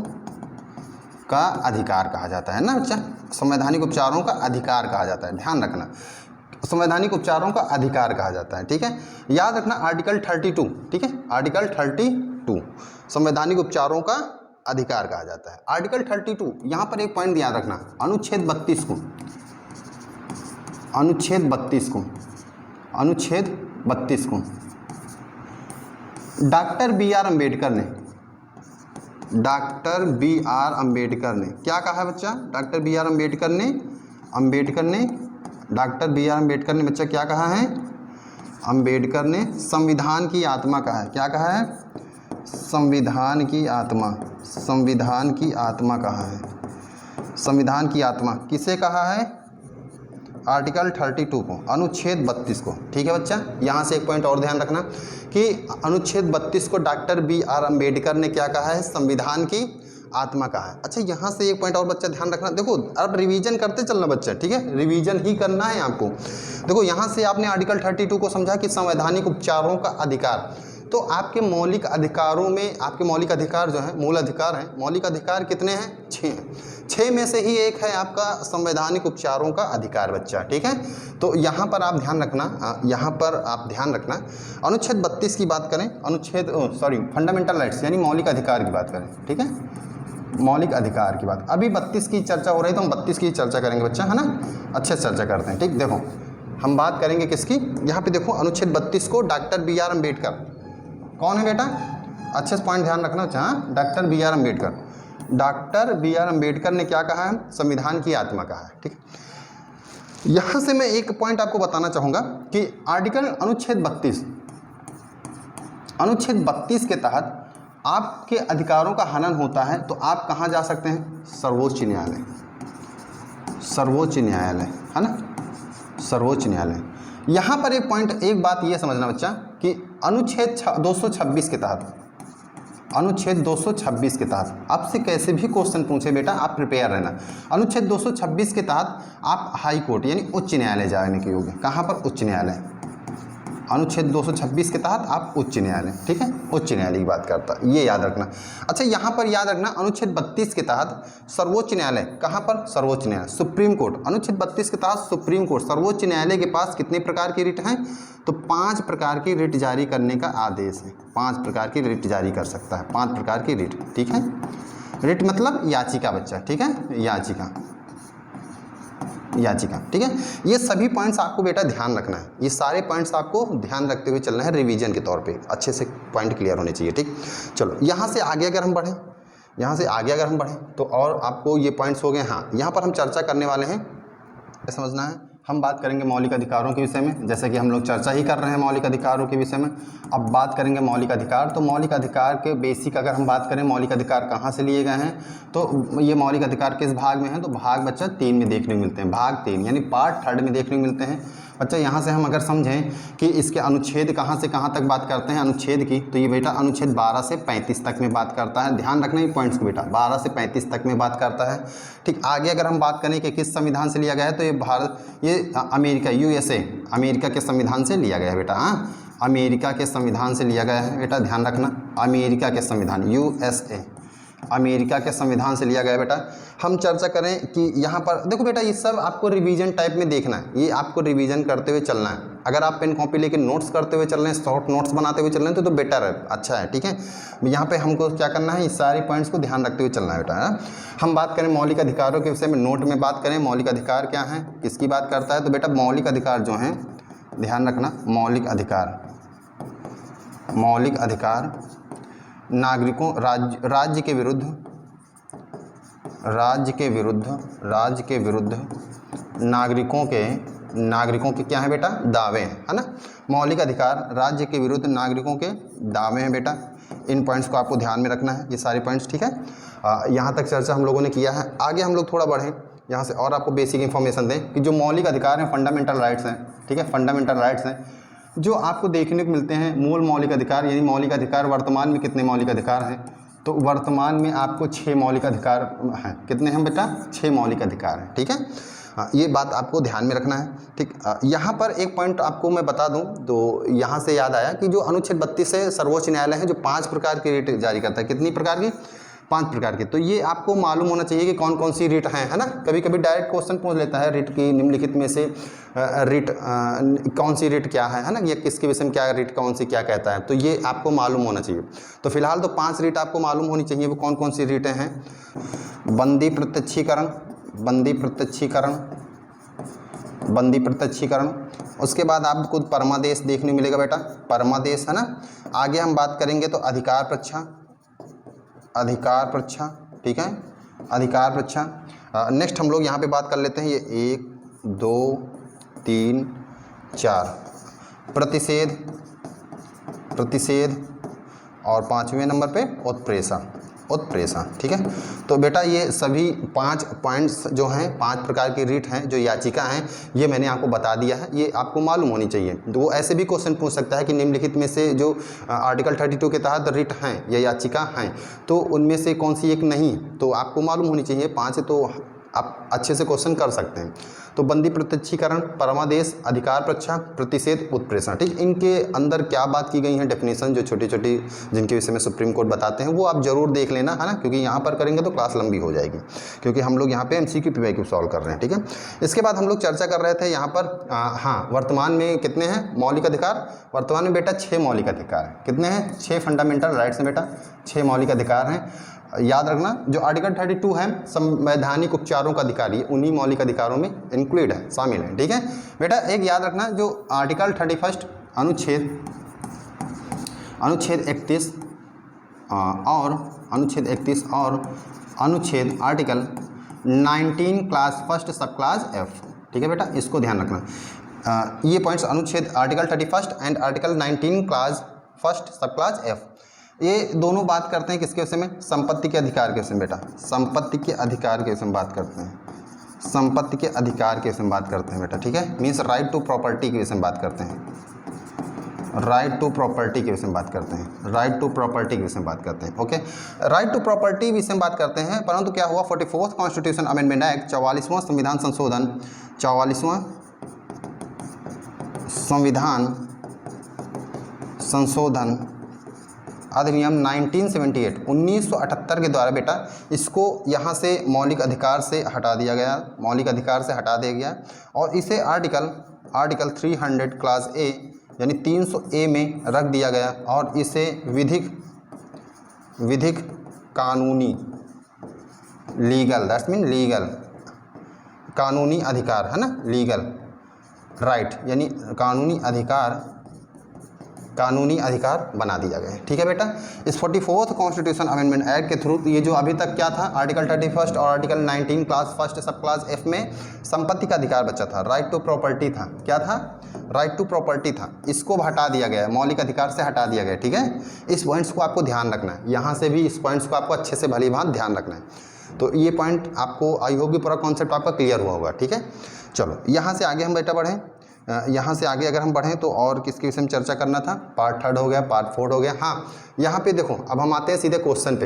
का अधिकार कहा जाता है ना बच्चा, संवैधानिक उपचारों का अधिकार कहा जाता है। ध्यान रखना, संवैधानिक उपचारों का अधिकार कहा जाता है। ठीक है, याद रखना आर्टिकल 32। ठीक है, आर्टिकल 32 संवैधानिक उपचारों का अधिकार कहा जाता है। आर्टिकल 32 यहाँ पर एक पॉइंट याद रखना, अनुच्छेद 32 को, अनुच्छेद 32 को, अनुच्छेद 32 को डॉक्टर बी.आर. अम्बेडकर ने, डॉक्टर बी.आर. अम्बेडकर ने क्या कहा है बच्चा? Doctor B R. अम्बेडकर ने, डॉक्टर बी.आर. अम्बेडकर ने बच्चा क्या कहा है? अम्बेडकर ने संविधान की आत्मा कहा है। क्या कहा है? संविधान की आत्मा, संविधान की आत्मा कहा है। संविधान की आत्मा किसे कहा है? आर्टिकल 32 को, अनुच्छेद 32 को, ठीक है बच्चा। यहाँ से एक पॉइंट और ध्यान रखना कि अनुच्छेद 32 को डॉक्टर BR अम्बेडकर ने क्या कहा है, संविधान की आत्मा कहा है। अच्छा, यहाँ से एक पॉइंट और बच्चा ध्यान रखना, देखो अब रिवीजन करते चलना बच्चा, ठीक है, रिवीजन ही करना है आपको। देखो यहाँ से आपने आर्टिकल 32 को समझा कि संवैधानिक उपचारों का अधिकार, तो आपके मौलिक अधिकारों में आपके मौलिक अधिकार जो है, मूल अधिकार हैं, मौलिक अधिकार कितने हैं, 6 हैं। 6 में से ही एक है आपका संवैधानिक उपचारों का अधिकार बच्चा, ठीक है। तो यहाँ पर आप ध्यान रखना, यहाँ पर आप ध्यान रखना, अनुच्छेद 32 की बात करें, फंडामेंटल राइट्स यानी मौलिक अधिकार की बात करें, ठीक है, मौलिक अधिकार की बात। अभी 32 की चर्चा हो रही है तो हम 32 की चर्चा करेंगे बच्चा, है ना, अच्छे से चर्चा करते हैं, ठीक। देखो हम बात करेंगे किसकी, यहाँ पे देखो अनुच्छेद 32 को डॉक्टर BR अम्बेडकर, कौन है बेटा, अच्छे से पॉइंट ध्यान रखना, हाँ, doctor BR Ambedkar, doctor BR Ambedkar ने क्या कहा है, संविधान की आत्मा कहा है, ठीक है। यहाँ से मैं एक पॉइंट आपको बताना चाहूँगा कि अनुच्छेद 32 के तहत आपके अधिकारों का हनन होता है तो आप कहाँ जा सकते हैं, सर्वोच्च न्यायालय, सर्वोच्च न्यायालय, है ना, सर्वोच्च न्यायालय। यहाँ पर एक पॉइंट, एक बात ये समझना बच्चा कि अनुच्छेद 226 के तहत, अनुच्छेद 226 के तहत आपसे कैसे भी क्वेश्चन पूछे बेटा, आप प्रिपेयर रहना। अनुच्छेद 226 के तहत आप हाई कोर्ट यानी उच्च न्यायालय जाने के योग्य, कहाँ पर, उच्च न्यायालय। अनुच्छेद 226 के तहत आप उच्च न्यायालय, ठीक है, उच्च न्यायालय की बात करता है, ये याद रखना। अच्छा, यहाँ पर याद रखना अनुच्छेद 32 के तहत सर्वोच्च न्यायालय, कहाँ पर, सर्वोच्च न्यायालय, सुप्रीम कोर्ट। अनुच्छेद 32 के तहत सुप्रीम कोर्ट, सर्वोच्च न्यायालय के पास कितने प्रकार की रिट हैं, तो 5 प्रकार की रिट जारी करने का आदेश है, 5 प्रकार की रिट जारी कर सकता है, 5 प्रकार की रिट, ठीक है। रिट मतलब याचिका बच्चा, ठीक है, याचिका, याचिका, ठीक है। ये सभी पॉइंट्स आपको बेटा ध्यान रखना है, ये सारे पॉइंट्स आपको ध्यान रखते हुए चलना है, रिवीजन के तौर पे अच्छे से पॉइंट क्लियर होने चाहिए, ठीक। चलो यहाँ से आगे अगर हम बढ़ें, यहाँ से आगे अगर हम बढ़ें तो और आपको ये पॉइंट्स हो गए। हाँ, यहाँ पर हम चर्चा करने वाले हैं, समझना है, हम बात करेंगे मौलिक अधिकारों के विषय में, जैसे कि हम लोग चर्चा ही कर रहे हैं मौलिक अधिकारों के विषय में। अब बात करेंगे मौलिक अधिकार, तो मौलिक अधिकार के बेसिक अगर हम बात करें, मौलिक अधिकार कहाँ से लिए गए हैं, तो ये मौलिक अधिकार किस भाग में है, तो भाग बच्चा 3 में देखने को मिलते हैं, भाग 3 यानी पार्ट 3 में देखने को मिलते हैं बच्चा। यहाँ से हम अगर समझें कि इसके अनुच्छेद कहाँ से कहाँ तक बात करते हैं अनुच्छेद की, तो ये बेटा अनुच्छेद 12 से 35 तक में बात करता है, ध्यान रखना ये पॉइंट्स को बेटा, 12 से 35 तक में बात करता है, ठीक। आगे अगर हम बात करें कि किस संविधान से लिया गया है, तो ये भारत, ये अमेरिका, USA, अमेरिका के संविधान से लिया गया है बेटा, हाँ, अमेरिका के संविधान से लिया गया है बेटा, ध्यान रखना, अमेरिका के संविधान, USA, अमेरिका के संविधान से लिया गया बेटा। हम चर्चा करें कि यहाँ पर देखो बेटा, ये सब आपको रिवीजन टाइप में देखना है, ये आपको रिवीजन करते हुए चलना है। अगर आप पेन कॉपी लेके नोट्स करते हुए चल रहे हैं, शॉर्ट नोट्स बनाते हुए चल रहे हैं तो बेटर है, अच्छा है, ठीक है। यहाँ पे हमको क्या करना है, इस सारे पॉइंट्स को ध्यान रखते हुए चलना है बेटा। हम बात करें मौलिक अधिकारों के विषय में, नोट में बात करें मौलिक अधिकार क्या है, किसकी बात करता है, तो बेटा मौलिक अधिकार जो हैं, ध्यान रखना, मौलिक अधिकार, मौलिक अधिकार नागरिकों, राज्य के विरुद्ध, राज्य के विरुद्ध नागरिकों के क्या है बेटा, दावे हैं, है ना। मौलिक अधिकार राज्य के विरुद्ध नागरिकों के दावे हैं बेटा। इन पॉइंट्स को आपको ध्यान में रखना है, ये सारे पॉइंट्स, ठीक है। यहाँ तक चर्चा हम लोगों ने किया है। आगे हम लोग थोड़ा बढ़ें यहाँ से और आपको बेसिक इन्फॉर्मेशन दें कि जो मौलिक अधिकार हैं, फंडामेंटल राइट्स हैं, ठीक है, फंडामेंटल राइट्स हैं जो आपको देखने को मिलते हैं। मूल मौलिक अधिकार यानी मौलिक अधिकार वर्तमान में कितने मौलिक अधिकार हैं, तो वर्तमान में आपको 6 मौलिक अधिकार हैं। कितने हैं बेटा, 6 मौलिक अधिकार हैं, ठीक है। ये बात आपको ध्यान में रखना है, ठीक। यहाँ पर एक पॉइंट आपको मैं बता दूं, तो यहाँ से याद आया कि जो अनुच्छेद 32 से सर्वोच्च न्यायालय है जो 5 प्रकार की रिट जारी करता है, कितनी प्रकार की, 5 प्रकार की। तो ये आपको मालूम होना चाहिए कि कौन कौन सी रिट हैं, है ना। कभी कभी डायरेक्ट क्वेश्चन पूछ लेता है रिट की निम्नलिखित में से रिट कौन सी रिट क्या है ना, ये किसके विषय में क्या रिट कौन सी क्या कहता है, तो ये आपको मालूम होना चाहिए। तो फिलहाल तो 5 रिट आपको मालूम होनी चाहिए, वो कौन कौन सी रिटें हैं। बंदी प्रत्यक्षीकरण, बंदी प्रत्यक्षीकरण, बंदी प्रत्यक्षीकरण। उसके बाद आपको परमादेश देखने मिलेगा बेटा, परमादेश, है ना। आगे हम बात करेंगे तो अधिकार परीक्षा, अधिकार परीक्षा, ठीक है, अधिकार परीक्षा। नेक्स्ट हम लोग यहाँ पे बात कर लेते हैं, ये 1 2 3 4 प्रतिषेध, प्रतिषेध, और 5वें नंबर पे उत्प्रेषण, उत्प्रेषण। ठीक है, तो बेटा ये सभी 5 पॉइंट्स जो हैं, 5 प्रकार की रिट हैं जो याचिका हैं, ये मैंने आपको बता दिया है, ये आपको मालूम होनी चाहिए। तो वो ऐसे भी क्वेश्चन पूछ सकता है कि निम्नलिखित में से जो आर्टिकल 32 के तहत रिट हैं या याचिका हैं, तो उनमें से कौन सी एक नहीं, तो आपको मालूम होनी चाहिए। 5 तो आप अच्छे से क्वेश्चन कर सकते हैं। तो बंदी प्रत्यक्षीकरण, परमादेश, अधिकार प्रक्षा, प्रतिषेध, उत्प्रेषण। ठीक, इनके अंदर क्या बात की गई है, डेफिनेशन जो छोटी छोटी जिनके विषय में सुप्रीम कोर्ट बताते हैं, वो आप जरूर देख लेना, है ना, क्योंकि यहाँ पर करेंगे तो क्लास लंबी हो जाएगी, क्योंकि हम लोग यहाँ पे MCQ PYQ सॉल्व कर रहे हैं। ठीक है, इसके बाद हम लोग चर्चा कर रहे थे यहाँ पर हाँ, वर्तमान में कितने हैं मौलिक अधिकार। वर्तमान में बेटा 6 मौलिक अधिकार हैं। कितने हैं? 6 फंडामेंटल राइट्स हैं बेटा, 6 मौलिक अधिकार हैं। याद रखना, जो आर्टिकल 32 है संवैधानिक उपचारों का अधिकार, ये उन्हीं मौलिक अधिकारों में इंक्लूड है, शामिल है। ठीक है बेटा, एक याद रखना, जो आर्टिकल 31 अनुच्छेद 31 और अनुच्छेद 31 और अनुच्छेद आर्टिकल 19 क्लास फर्स्ट सब क्लास F। ठीक है बेटा, इसको ध्यान रखना। ये पॉइंट्स अनुच्छेद article 31 and article 19 class first सब क्लास F, ये दोनों बात करते हैं किसके विषय में? संपत्ति के अधिकार के विषय में बेटा, संपत्ति के अधिकार के विषय में बात करते हैं, संपत्ति के अधिकार के विषय में बात करते हैं बेटा। ठीक है, मीन्स राइट टू प्रॉपर्टी के विषय में बात करते हैं, राइट टू प्रॉपर्टी के विषय में बात करते हैं, राइट टू प्रॉपर्टी के विषय में बात करते हैं। ओके, राइट टू प्रॉपर्टी विषय में बात करते हैं, परंतु क्या हुआ, 44th कॉन्स्टिट्यूशन अमेंडमेंट एक्ट, 44वां संविधान संशोधन, 44वां संविधान संशोधन अधिनियम 1978 के द्वारा बेटा इसको यहाँ से मौलिक अधिकार से हटा दिया गया, मौलिक अधिकार से हटा दिया गया, और इसे आर्टिकल 300 क्लास A यानी 300A में रख दिया गया, और इसे विधिक कानूनी, लीगल, दैट्स मीन लीगल, कानूनी अधिकार, है ना, लीगल राइट यानी कानूनी अधिकार बना दिया गया है। ठीक है बेटा, इस 44th कॉन्स्टिट्यूशन अमेंडमेंट एक्ट के थ्रू ये जो अभी तक क्या था, आर्टिकल 31 और आर्टिकल 19 क्लास फर्स्ट सब क्लास F में संपत्ति का अधिकार बचा था, राइट टू प्रॉपर्टी था। क्या था? राइट टू प्रॉपर्टी था, इसको हटा दिया गया, मौलिक अधिकार से हटा दिया गया। ठीक है, इस पॉइंट्स को आपको ध्यान रखना है, यहाँ से भी इस पॉइंट्स को आपको अच्छे से भली भांति ध्यान रखना है। तो ये पॉइंट आपको, आई होप कि पूरा कॉन्सेप्ट आपका क्लियर हुआ होगा। ठीक है, चलो यहाँ से आगे हम बेटा बढ़ें, यहाँ से आगे अगर हम बढ़ें तो और किसके विषय में चर्चा करना था, पार्ट 3 हो गया, पार्ट 4 हो गया। हाँ, यहाँ पे देखो, अब हम आते हैं सीधे क्वेश्चन पे।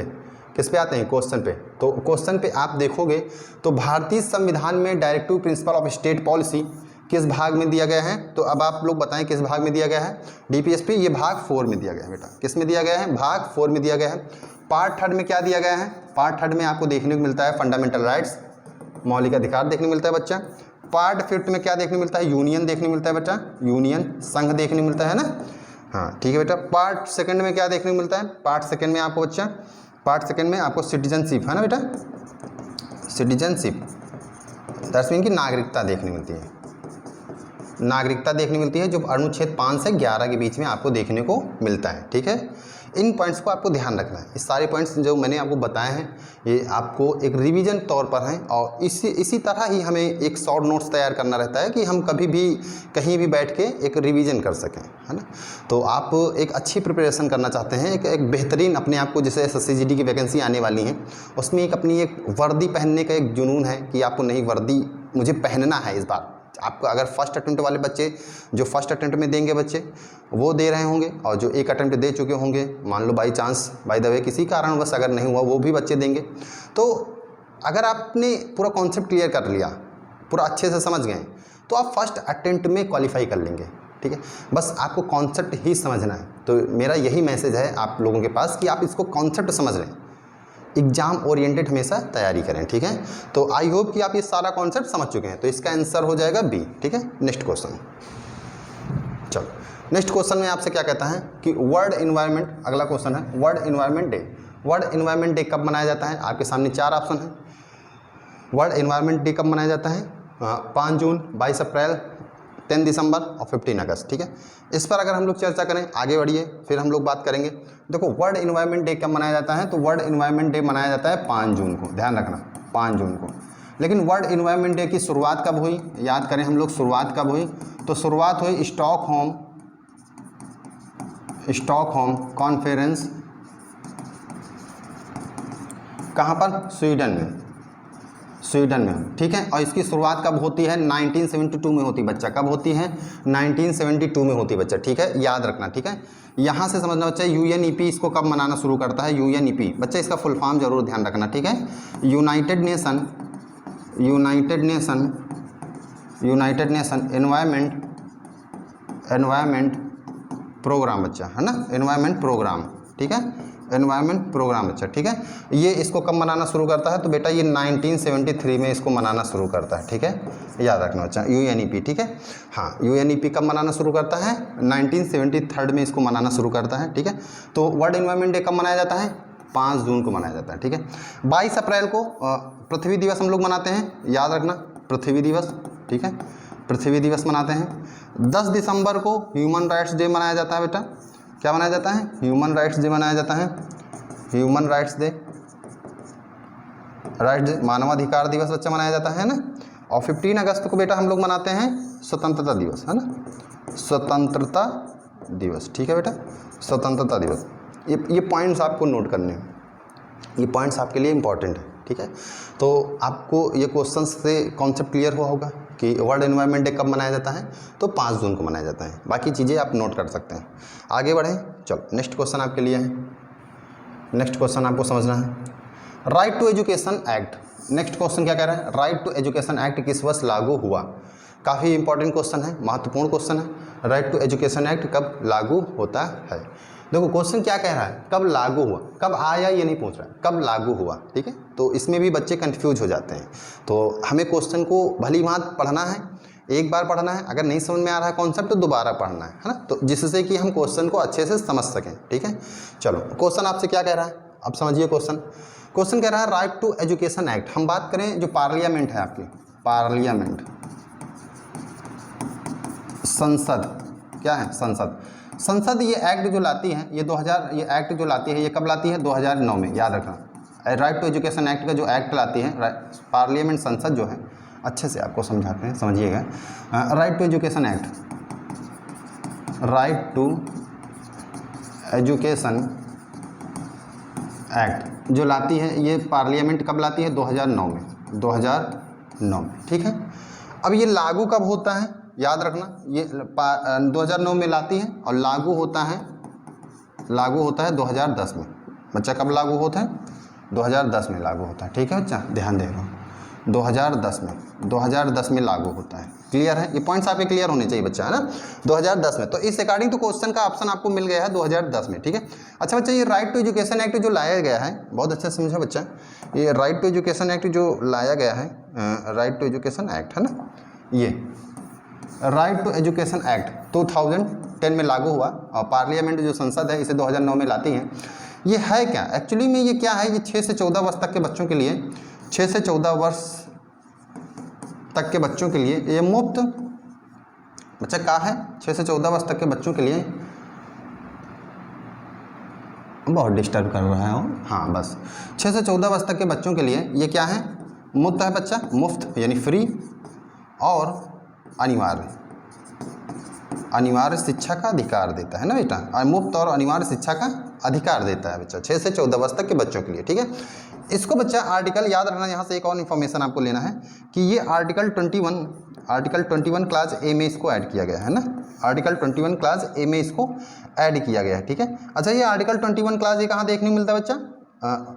किस पे आते हैं? क्वेश्चन पे। तो क्वेश्चन पे आप देखोगे तो भारतीय संविधान में directive principle of state policy किस भाग में दिया गया है? तो अब आप लोग बताएं किस भाग में दिया गया है? DPSP, ये भाग 4 में दिया गया है बेटा। किस में दिया गया है? भाग 4 में दिया गया है। पार्ट 3 में क्या दिया गया है? पार्ट 3 में आपको देखने को मिलता है फंडामेंटल राइट्स, मौलिक अधिकार देखने को मिलता है बच्चा। पार्ट 5 में क्या देखने मिलता है? यूनियन देखने मिलता है बच्चा, यूनियन संघ देखने मिलता है ना। हाँ ठीक है बेटा। पार्ट 2 में क्या देखने को मिलता है? पार्ट 2 में आपको बच्चा, पार्ट 2 में आपको सिटीजनशिप, है ना बेटा, सिटीजनशिप दैट्स मीन की नागरिकता देखने मिलती है, नागरिकता देखने मिलती है, जो अनुच्छेद 5 से 11 के बीच में आपको देखने को मिलता है। ठीक है, इन पॉइंट्स को आपको ध्यान रखना है। इस सारे पॉइंट्स जो मैंने आपको बताए हैं ये आपको एक रिवीजन तौर पर हैं, और इसी तरह ही हमें एक शॉर्ट नोट्स तैयार करना रहता है कि हम कभी भी कहीं भी बैठ के एक रिवीजन कर सकें, है ना। तो आप एक अच्छी प्रिपरेशन करना चाहते हैं, एक बेहतरीन अपने आप को, जैसे SSC-GD की वैकेंसी आने वाली है, उसमें एक अपनी एक वर्दी पहनने का एक जुनून है कि आपको नहीं, वर्दी मुझे पहनना है इस बार। आपको अगर फर्स्ट अटेम्प्ट वाले बच्चे, जो फर्स्ट अटेम्प्ट में देंगे बच्चे, वो दे रहे होंगे, और जो एक अटेम्प्ट दे चुके होंगे, मान लो by chance, by the way किसी कारणवश अगर नहीं हुआ, वो भी बच्चे देंगे। तो अगर आपने पूरा कॉन्सेप्ट क्लियर कर लिया, पूरा अच्छे से समझ गए, तो आप फर्स्ट अटेम्प्ट में क्वालिफाई कर लेंगे। ठीक है, बस आपको कॉन्सेप्ट ही समझना है। तो मेरा यही मैसेज है आप लोगों के पास कि आप इसको कॉन्सेप्ट समझ लें, एग्जाम ओरिएंटेड हमेशा तैयारी करें। ठीक है, तो आई होप कि आप ये सारा कॉन्सेप्ट समझ चुके हैं। तो इसका आंसर हो जाएगा बी। ठीक है, नेक्स्ट क्वेश्चन। चलो नेक्स्ट क्वेश्चन में आपसे क्या कहता है कि वर्ल्ड एनवायरनमेंट, अगला क्वेश्चन है world environment day. World environment day कब मनाया जाता है? आपके सामने 4 ऑप्शन है। वर्ल्ड एनवायरनमेंट डे कब मनाया जाता है? 5 जून, 22 अप्रैल, 10 दिसंबर और 15 अगस्त। ठीक है, इस पर अगर हम लोग चर्चा करें, आगे बढ़िए, फिर हम लोग बात करेंगे। देखो वर्ल्ड एनवायरनमेंट डे कब मनाया जाता है? तो वर्ल्ड एनवायरनमेंट डे मनाया जाता है 5 जून को, ध्यान रखना 5 जून को। लेकिन वर्ल्ड एनवायरनमेंट डे की शुरुआत कब हुई? याद करें हम लोग, शुरुआत कब हुई? तो शुरुआत हुई स्टॉकहोम कॉन्फ्रेंस कहाँ पर? स्वीडन में, स्वीडन में, ठीक है। और इसकी शुरुआत कब होती है? 1972 में होती है बच्चा। कब होती है? 1972 में होती है बच्चा, ठीक है, याद रखना, ठीक है। यहाँ से समझना बच्चा, यूएनईपी इसको कब मनाना शुरू करता है? यूएनईपी बच्चा इसका फुल फॉर्म जरूर ध्यान रखना, ठीक है। यूनाइटेड नेशन एनवायरमेंट प्रोग्राम बच्चा, है ना, एनवायरमेंट प्रोग्राम, ठीक है, एनवायरमेंट प्रोग्राम बच्चा, ठीक है। ये इसको कब मनाना शुरू करता है? तो बेटा ये 1973 में इसको मनाना शुरू करता है, ठीक है, याद रखना बच्चा, यूएनईपी, ठीक है। हाँ, यूएनईपी कब मनाना शुरू करता है? 1973 में इसको मनाना शुरू करता है, ठीक है। तो वर्ल्ड एनवायरमेंट डे कब मनाया जाता है? 5 जून को मनाया जाता है, ठीक है। 22 अप्रैल को पृथ्वी दिवस हम लोग मनाते हैं, याद रखना, पृथ्वी दिवस, ठीक है, पृथ्वी दिवस मनाते हैं। 10 दिसंबर को ह्यूमन राइट्स डे मनाया जाता है बेटा। क्या मनाया जाता है? ह्यूमन राइट्स डे मनाया जाता है, ह्यूमन राइट्स डे, मानवाधिकार दिवस बच्चा मनाया जाता है ना। और 15 अगस्त को बेटा हम लोग मनाते हैं स्वतंत्रता दिवस, है ना, स्वतंत्रता दिवस, ठीक है बेटा, स्वतंत्रता दिवस। ये पॉइंट्स आपको नोट करने हैं, ये पॉइंट्स आपके लिए इंपॉर्टेंट है, ठीक है। तो आपको ये क्वेश्चन से कॉन्सेप्ट क्लियर हुआ होगा कि वर्ल्ड एनवायरनमेंट डे कब मनाया जाता है? तो 5 जून को मनाया जाता है। बाकी चीज़ें आप नोट कर सकते हैं। आगे बढ़ें, चलो नेक्स्ट क्वेश्चन आपके लिए है। नेक्स्ट क्वेश्चन आपको समझना है, right to education act. Next question क्या कह रहा है? राइट टू एजुकेशन एक्ट किस वर्ष लागू हुआ? काफ़ी इंपॉर्टेंट क्वेश्चन है, महत्वपूर्ण क्वेश्चन है। राइट टू एजुकेशन एक्ट कब लागू होता है? देखो क्वेश्चन क्या कह रहा है, कब लागू हुआ, कब आया ये नहीं पूछ रहा है, कब लागू हुआ, ठीक है। तो इसमें भी बच्चे कंफ्यूज हो जाते हैं। तो हमें क्वेश्चन को भली भांति पढ़ना है, एक बार पढ़ना है, अगर नहीं समझ में आ रहा है कॉन्सेप्ट तो दोबारा पढ़ना है ना, तो जिससे कि हम क्वेश्चन को अच्छे से समझ सकें, ठीक है। चलो क्वेश्चन आपसे क्या कह रहा है, अब समझिए क्वेश्चन। क्वेश्चन कह रहा है राइट टू एजुकेशन एक्ट। हम बात करें जो पार्लियामेंट है आपकी, पार्लियामेंट, संसद, क्या है? संसद। संसद ये एक्ट जो लाती है, ये 2000, ये एक्ट जो लाती है ये कब लाती है? 2009 में, याद रखना। राइट टू एजुकेशन एक्ट का जो एक्ट लाती है पार्लियामेंट, संसद जो है, अच्छे से आपको समझाते हैं, समझिएगा। Right to education act, right to education act जो लाती है ये पार्लियामेंट कब लाती है? 2009 में, 2009 में, ठीक है। अब ये लागू कब होता है? याद रखना, ये 2009 में लाती है और लागू होता है 2010 में। बच्चा कब लागू होता है? 2010 में लागू होता है, ठीक है बच्चा, ध्यान दे रहा हूँ, 2010 में लागू होता है। क्लियर है? ये पॉइंट्स आपके क्लियर होने चाहिए बच्चा, है ना, 2010 में। तो इस अकॉर्डिंग तो क्वेश्चन का ऑप्शन आपको मिल गया है 2010 में, ठीक है। अच्छा बच्चा, ये राइट टू एजुकेशन एक्ट जो लाया गया है, बहुत अच्छा समझो बच्चा, ये राइट टू एजुकेशन एक्ट जो लाया गया है, राइट टू एजुकेशन एक्ट, है ना, ये राइट टू एजुकेशन एक्ट 2010 में लागू हुआ और पार्लियामेंट जो संसद है इसे 2009 में लाती है। ये है क्या एक्चुअली में? ये क्या है? ये 6 से 14 वर्ष तक के बच्चों के लिए, 6 से 14 वर्ष तक के बच्चों के लिए ये मुफ्त, बच्चा कहाँ है? 6 से 14 वर्ष तक के बच्चों के लिए, बहुत डिस्टर्ब कर रहा है, हाँ बस, 6 से 14 वर्ष तक के बच्चों के लिए ये क्या है? मुफ्त है बच्चा, मुफ्त यानी फ्री और अनिवार्य शिक्षा का अधिकार देता है ना बेटा, मुफ्त और अनिवार्य शिक्षा का अधिकार देता है बच्चा 6 से 14 वर्ष तक के बच्चों के लिए, ठीक है। इसको बच्चा आर्टिकल याद रखना, यहाँ से एक और इन्फॉर्मेशन आपको लेना है कि ये आर्टिकल 21 क्लास ए में इसको ऐड किया गया है ना, आर्टिकल 21 क्लास ए में इसको ऐड किया गया है, ठीक है। अच्छा, ये आर्टिकल 21 क्लास ए कहाँ देखने को मिलता है बच्चा?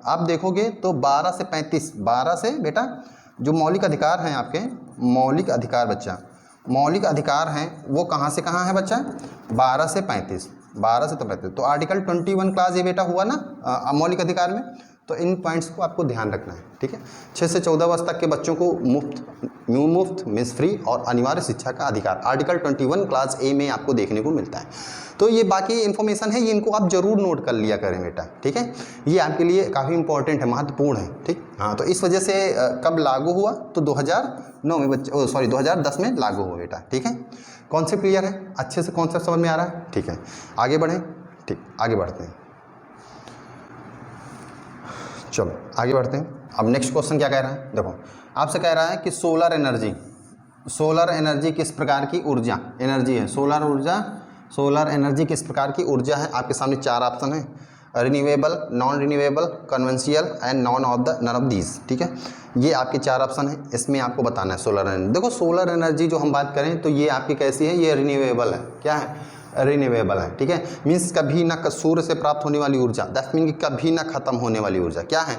आप देखोगे तो 12 से 35, 12 से बेटा जो मौलिक अधिकार हैं आपके, मौलिक अधिकार बच्चा, मौलिक अधिकार हैं वो कहाँ से कहाँ है बच्चा? 12 से 35, 12 से 35। तो आर्टिकल 21 क्लास ये बेटा हुआ ना मौलिक अधिकार में, तो इन पॉइंट्स को आपको ध्यान रखना है, ठीक है। 6 से 14 वर्ष तक के बच्चों को मुफ्त मीन्स फ्री और अनिवार्य शिक्षा का अधिकार आर्टिकल 21 क्लास ए में आपको देखने को मिलता है। तो ये बाकी इन्फॉर्मेशन है, ये इनको आप जरूर नोट कर लिया करें बेटा, ठीक है। ये आपके लिए काफ़ी इंपॉर्टेंट है, महत्वपूर्ण है, ठीक। हाँ, तो इस वजह से कब लागू हुआ? तो 2009 में बच्चे, सॉरी 2010 में लागू हुआ बेटा, ठीक है। कॉन्सेप्ट क्लियर है? अच्छे से कॉन्सेप्ट समझ में आ रहा है? ठीक है, आगे बढ़ें, ठीक, आगे बढ़ते हैं, चलो आगे बढ़ते हैं। अब नेक्स्ट क्वेश्चन क्या कह रहा है? देखो आपसे कह रहा है कि सोलर एनर्जी किस प्रकार की ऊर्जा एनर्जी है? सोलर एनर्जी किस प्रकार की ऊर्जा है? आपके सामने 4 ऑप्शन है। Renewable, non renewable, conventional and none of these. ठीक है, ये आपके 4 ऑप्शन है, इसमें आपको बताना है सोलर एनर्जी। देखो सोलर एनर्जी जो हम बात करें तो ये आपकी कैसी है, ये रिन्यूएबल है। क्या है, रिन्यूएबल है। ठीक है, मीन्स कभी ना सूर्य से प्राप्त होने वाली ऊर्जा, दैट मीन कि कभी ना खत्म होने वाली ऊर्जा। क्या है,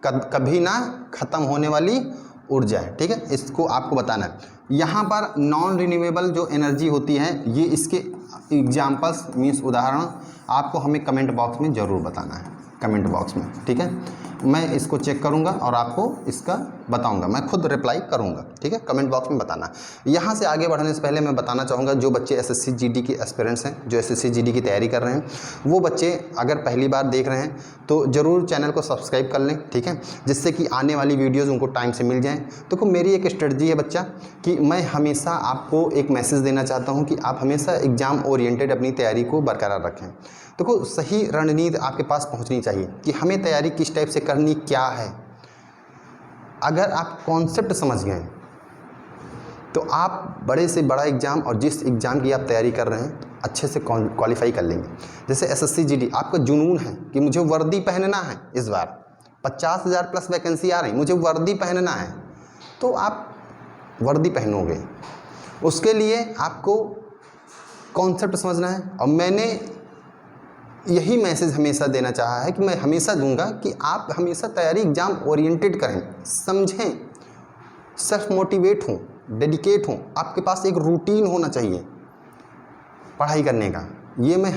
कभी ना खत्म होने वाली ऊर्जा है। ठीक है, इसको आपको बताना है। यहाँ पर नॉन रिन्यूएबल जो एनर्जी होती है, ये इसके एग्जाम्पल्स मीन्स उदाहरण आपको हमें कमेंट बॉक्स में ज़रूर बताना है, कमेंट बॉक्स में। ठीक है, मैं इसको चेक करूंगा और आपको इसका बताऊंगा, मैं खुद रिप्लाई करूंगा। ठीक है, कमेंट बॉक्स में बताना। यहाँ से आगे बढ़ने से पहले मैं बताना चाहूँगा, जो बच्चे एसएससी जीडी के एस्पिरेंट्स हैं, जो एसएससी जीडी की तैयारी कर रहे हैं, वो बच्चे अगर पहली बार देख रहे हैं तो ज़रूर चैनल को सब्सक्राइब कर लें। ठीक है, जिससे कि आने वाली वीडियोज़ उनको टाइम से मिल जाएँ। देखो मेरी एक स्ट्रेटजी है बच्चा कि मैं हमेशा आपको एक मैसेज देना चाहता हूँ कि आप हमेशा एग्ज़ाम ओरिएंटेड अपनी तैयारी को बरकरार रखें। देखो सही रणनीति आपके पास पहुंचनी चाहिए कि हमें तैयारी किस टाइप से करनी क्या है। अगर आप कॉन्सेप्ट समझ गए तो आप बड़े से बड़ा एग्ज़ाम और जिस एग्ज़ाम की आप तैयारी कर रहे हैं अच्छे से क्वालिफाई कर लेंगे। जैसे एसएससी जीडी, आपका जुनून है कि मुझे वर्दी पहनना है, इस बार 50,000 प्लस वैकेंसी आ रही, मुझे वर्दी पहनना है, तो आप वर्दी पहनोगे। उसके लिए आपको कॉन्सेप्ट समझना है। और मैंने यही मैसेज हमेशा देना चाहा है कि मैं हमेशा दूंगा कि आप हमेशा तैयारी एग्ज़ाम ओरिएंटेड करें, समझें, सेल्फ मोटिवेट हों, डेडिकेट हों। आपके पास एक रूटीन होना चाहिए पढ़ाई करने का। ये मैं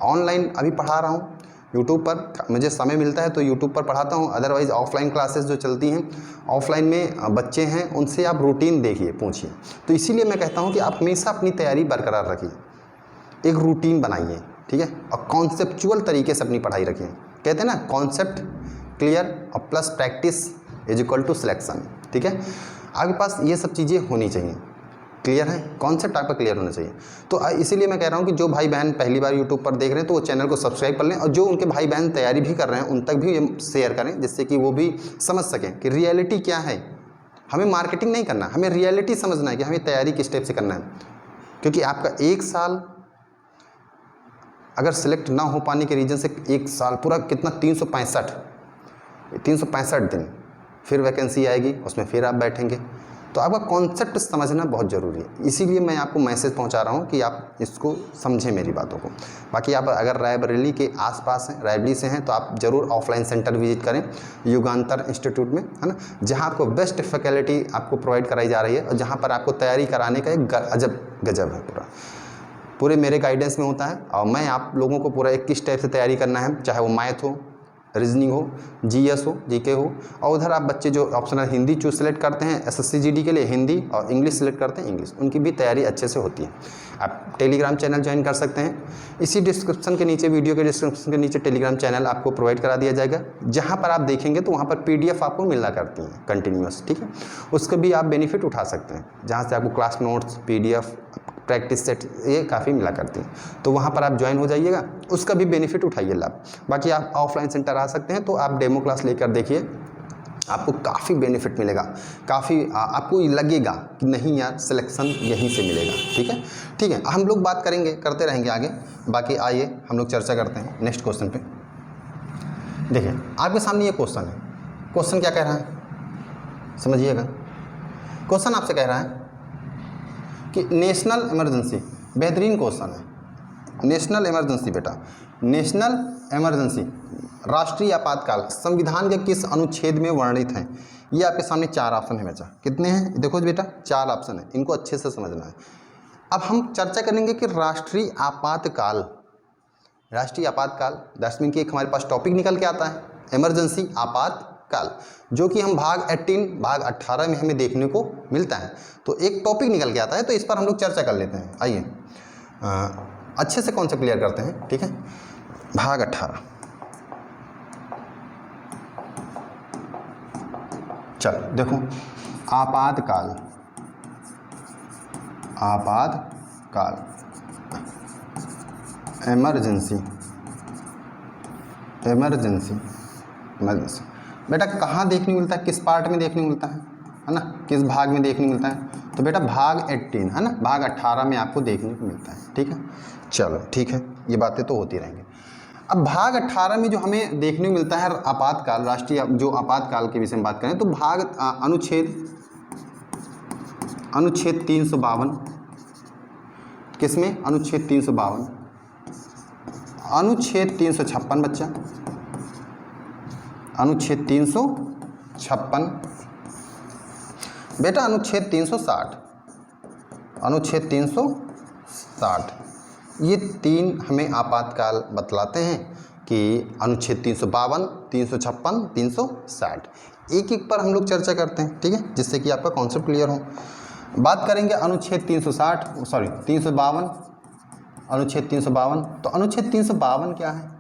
ऑनलाइन अभी पढ़ा रहा हूँ यूट्यूब पर, मुझे समय मिलता है तो यूट्यूब पर पढ़ाता हूँ। अदरवाइज़ ऑफलाइन क्लासेस जो चलती हैं, ऑफलाइन में बच्चे हैं उनसे आप रूटीन देखिए, पूछिए। तो इसीलिए मैं कहता हूँ कि आप हमेशा अपनी तैयारी बरकरार रखिए, एक रूटीन बनाइए। ठीक है, और कॉन्सेप्चुअल तरीके से अपनी पढ़ाई रखिए। कहते हैं ना, कॉन्सेप्ट क्लियर और plus practice is equal to selection. ठीक है, आपके पास ये सब चीज़ें होनी चाहिए। क्लियर है, कॉन्सेप्ट आपका क्लियर होना चाहिए। तो इसीलिए मैं कह रहा हूँ कि जो भाई बहन पहली बार यूट्यूब पर देख रहे हैं तो वो चैनल को सब्सक्राइब कर लें, और जो उनके भाई बहन तैयारी भी कर रहे हैं उन तक भी ये शेयर करें, जिससे कि वो भी समझ सकें कि रियलिटी क्या है। हमें मार्केटिंग नहीं करना, हमें रियलिटी समझना है कि हमें तैयारी किस टाइप से करना है। क्योंकि आपका 1 साल अगर सिलेक्ट ना हो पाने के रीज़न से 1 साल पूरा कितना 365 दिन फिर वैकेंसी आएगी, उसमें फिर आप बैठेंगे। तो आपका कॉन्सेप्ट समझना बहुत ज़रूरी है। इसीलिए मैं आपको मैसेज पहुंचा रहा हूं कि आप इसको समझें मेरी बातों को। बाकी आप अगर रायबरेली के आसपास हैं, रायबरेली से हैं, तो आप ज़रूर ऑफलाइन सेंटर विजिट करें युगांतर इंस्टीट्यूट में, है ना, जहां आपको बेस्ट फैकल्टी आपको प्रोवाइड कराई जा रही है और जहाँ पर आपको तैयारी कराने का एक अजब गजब है। पूरे मेरे गाइडेंस में होता है और मैं आप लोगों को पूरा एक किस टाइप से तैयारी करना है, चाहे वो मैथ हो, रीजनिंग हो, जीएस हो, जीके हो। और उधर आप बच्चे जो ऑप्शनल हिंदी चूज सेलेक्ट करते हैं एसएससी जीडी के लिए, हिंदी, और इंग्लिश सेलेक्ट करते हैं इंग्लिश, उनकी भी तैयारी अच्छे से होती है। आप टेलीग्राम चैनल ज्वाइन कर सकते हैं। इसी डिस्क्रिप्शन के नीचे, वीडियो के डिस्क्रिप्शन के नीचे टेलीग्राम चैनल आपको प्रोवाइड करा दिया जाएगा, जहाँ पर आप देखेंगे तो वहाँ पर PDF आपको मिलना करती हैं कंटिन्यूस। ठीक है, उसका भी आप बेनिफिट उठा सकते हैं, जहाँ से आपको class notes, PDF, practice set ये काफ़ी मिला करती हैं। तो वहाँ पर आप ज्वाइन हो जाइएगा, उसका भी बेनिफिट उठाइए लाभ। बाकी आप ऑफलाइन सेंटर आ सकते हैं, तो आप डेमो क्लास लेकर देखिए, आपको काफ़ी बेनिफिट मिलेगा, काफ़ी आपको लगेगा कि नहीं यार सिलेक्शन यहीं से मिलेगा। ठीक है, ठीक है, हम लोग बात करेंगे, करते रहेंगे आगे। बाकी आइए हम लोग चर्चा करते हैं नेक्स्ट क्वेश्चन पे। देखिए आपके सामने ये क्वेश्चन है। क्वेश्चन क्या कह रहा है समझिएगा। क्वेश्चन आपसे कह रहा है कि नेशनल इमरजेंसी, बेहतरीन क्वेश्चन है। नेशनल इमरजेंसी बेटा, नेशनल इमरजेंसी, राष्ट्रीय आपातकाल संविधान के किस अनुच्छेद में वर्णित है? ये आपके सामने 4 ऑप्शन है बच्चा। कितने हैं देखो बेटा, 4 ऑप्शन है, इनको अच्छे से समझना है। अब हम चर्चा करेंगे कि राष्ट्रीय आपातकाल, राष्ट्रीय आपातकाल दैट्स मीन कि एक हमारे पास टॉपिक निकल के आता है इमरजेंसी आपातकाल, जो कि हम भाग 18 भाग 18 में हमें देखने को मिलता है। तो एक टॉपिक निकल के आता है, तो इस पर हम लोग चर्चा कर लेते हैं। आइए अच्छे से कॉन्सेप्ट क्लियर करते हैं। ठीक है, भाग 18, चलो देखो, आपातकाल, आपातकाल, इमरजेंसी, इमरजेंसी, इमरजेंसी बेटा कहाँ देखने को मिलता है, किस पार्ट में देखने को मिलता है ना, किस भाग में देखने को मिलता है? तो बेटा भाग 18 है ना, भाग 18 में आपको देखने को मिलता है। ठीक है, चलो ठीक है, ये बातें तो होती रहेंगी। अब भाग 18 में जो हमें देखने को मिलता है आपातकाल, राष्ट्रीय जो आपातकाल के विषय में बात करें तो भाग अनुच्छेद 352, किसमें? अनुच्छेद 352, अनुच्छेद 356 बच्चा, अनुच्छेद 356 बेटा, अनुच्छेद 360, अनुच्छेद 360, ये तीन हमें आपातकाल बतलाते हैं कि अनुच्छेद 352, 356, 360, एक एक पर हम लोग चर्चा करते हैं, ठीक है, जिससे कि आपका कॉन्सेप्ट क्लियर हो। बात करेंगे अनुच्छेद 352, अनुच्छेद 352। तो अनुच्छेद 352 क्या है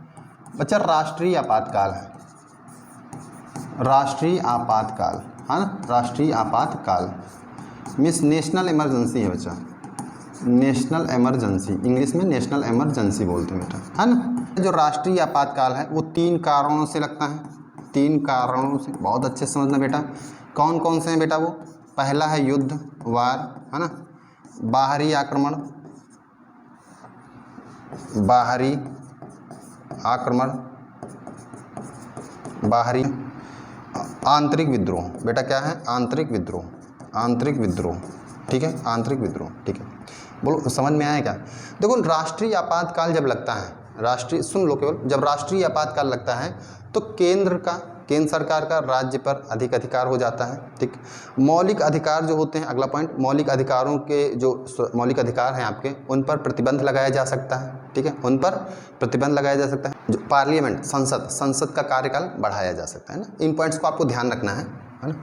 बच्चा? राष्ट्रीय आपातकाल है, राष्ट्रीय आपातकाल, है ना, राष्ट्रीय आपातकाल मीन्स नेशनल इमरजेंसी है बच्चा, नेशनल इमरजेंसी, इंग्लिश में नेशनल इमरजेंसी बोलते हैं बेटा, है ना। जो राष्ट्रीय आपातकाल है वो 3 कारणों से लगता है, 3 कारणों से, बहुत अच्छे से समझना बेटा। कौन कौन से हैं बेटा? वो पहला है युद्ध, वार, है ना, बाहरी आक्रमण, बाहरी आक्रमण, बाहरी, आंतरिक विद्रोह बेटा, क्या है? आंतरिक विद्रोह, आंतरिक विद्रोह, ठीक है, आंतरिक विद्रोह, ठीक है। बोलो समझ में आया क्या? देखो राष्ट्रीय आपातकाल जब लगता है, राष्ट्रीय, सुन लो केवल, जब राष्ट्रीय आपातकाल लगता है तो केंद्र सरकार का राज्य पर अधिक अधिकार हो जाता है, ठीक। मौलिक अधिकार जो होते हैं, अगला पॉइंट, मौलिक अधिकारों के जो मौलिक अधिकार हैं आपके, उन पर प्रतिबंध लगाया जा सकता है, ठीक है, उन पर प्रतिबंध लगाया जा सकता है। जो पार्लियामेंट, संसद का कार्यकाल बढ़ाया जा सकता है ना। इन पॉइंट्स को आपको ध्यान रखना है ना,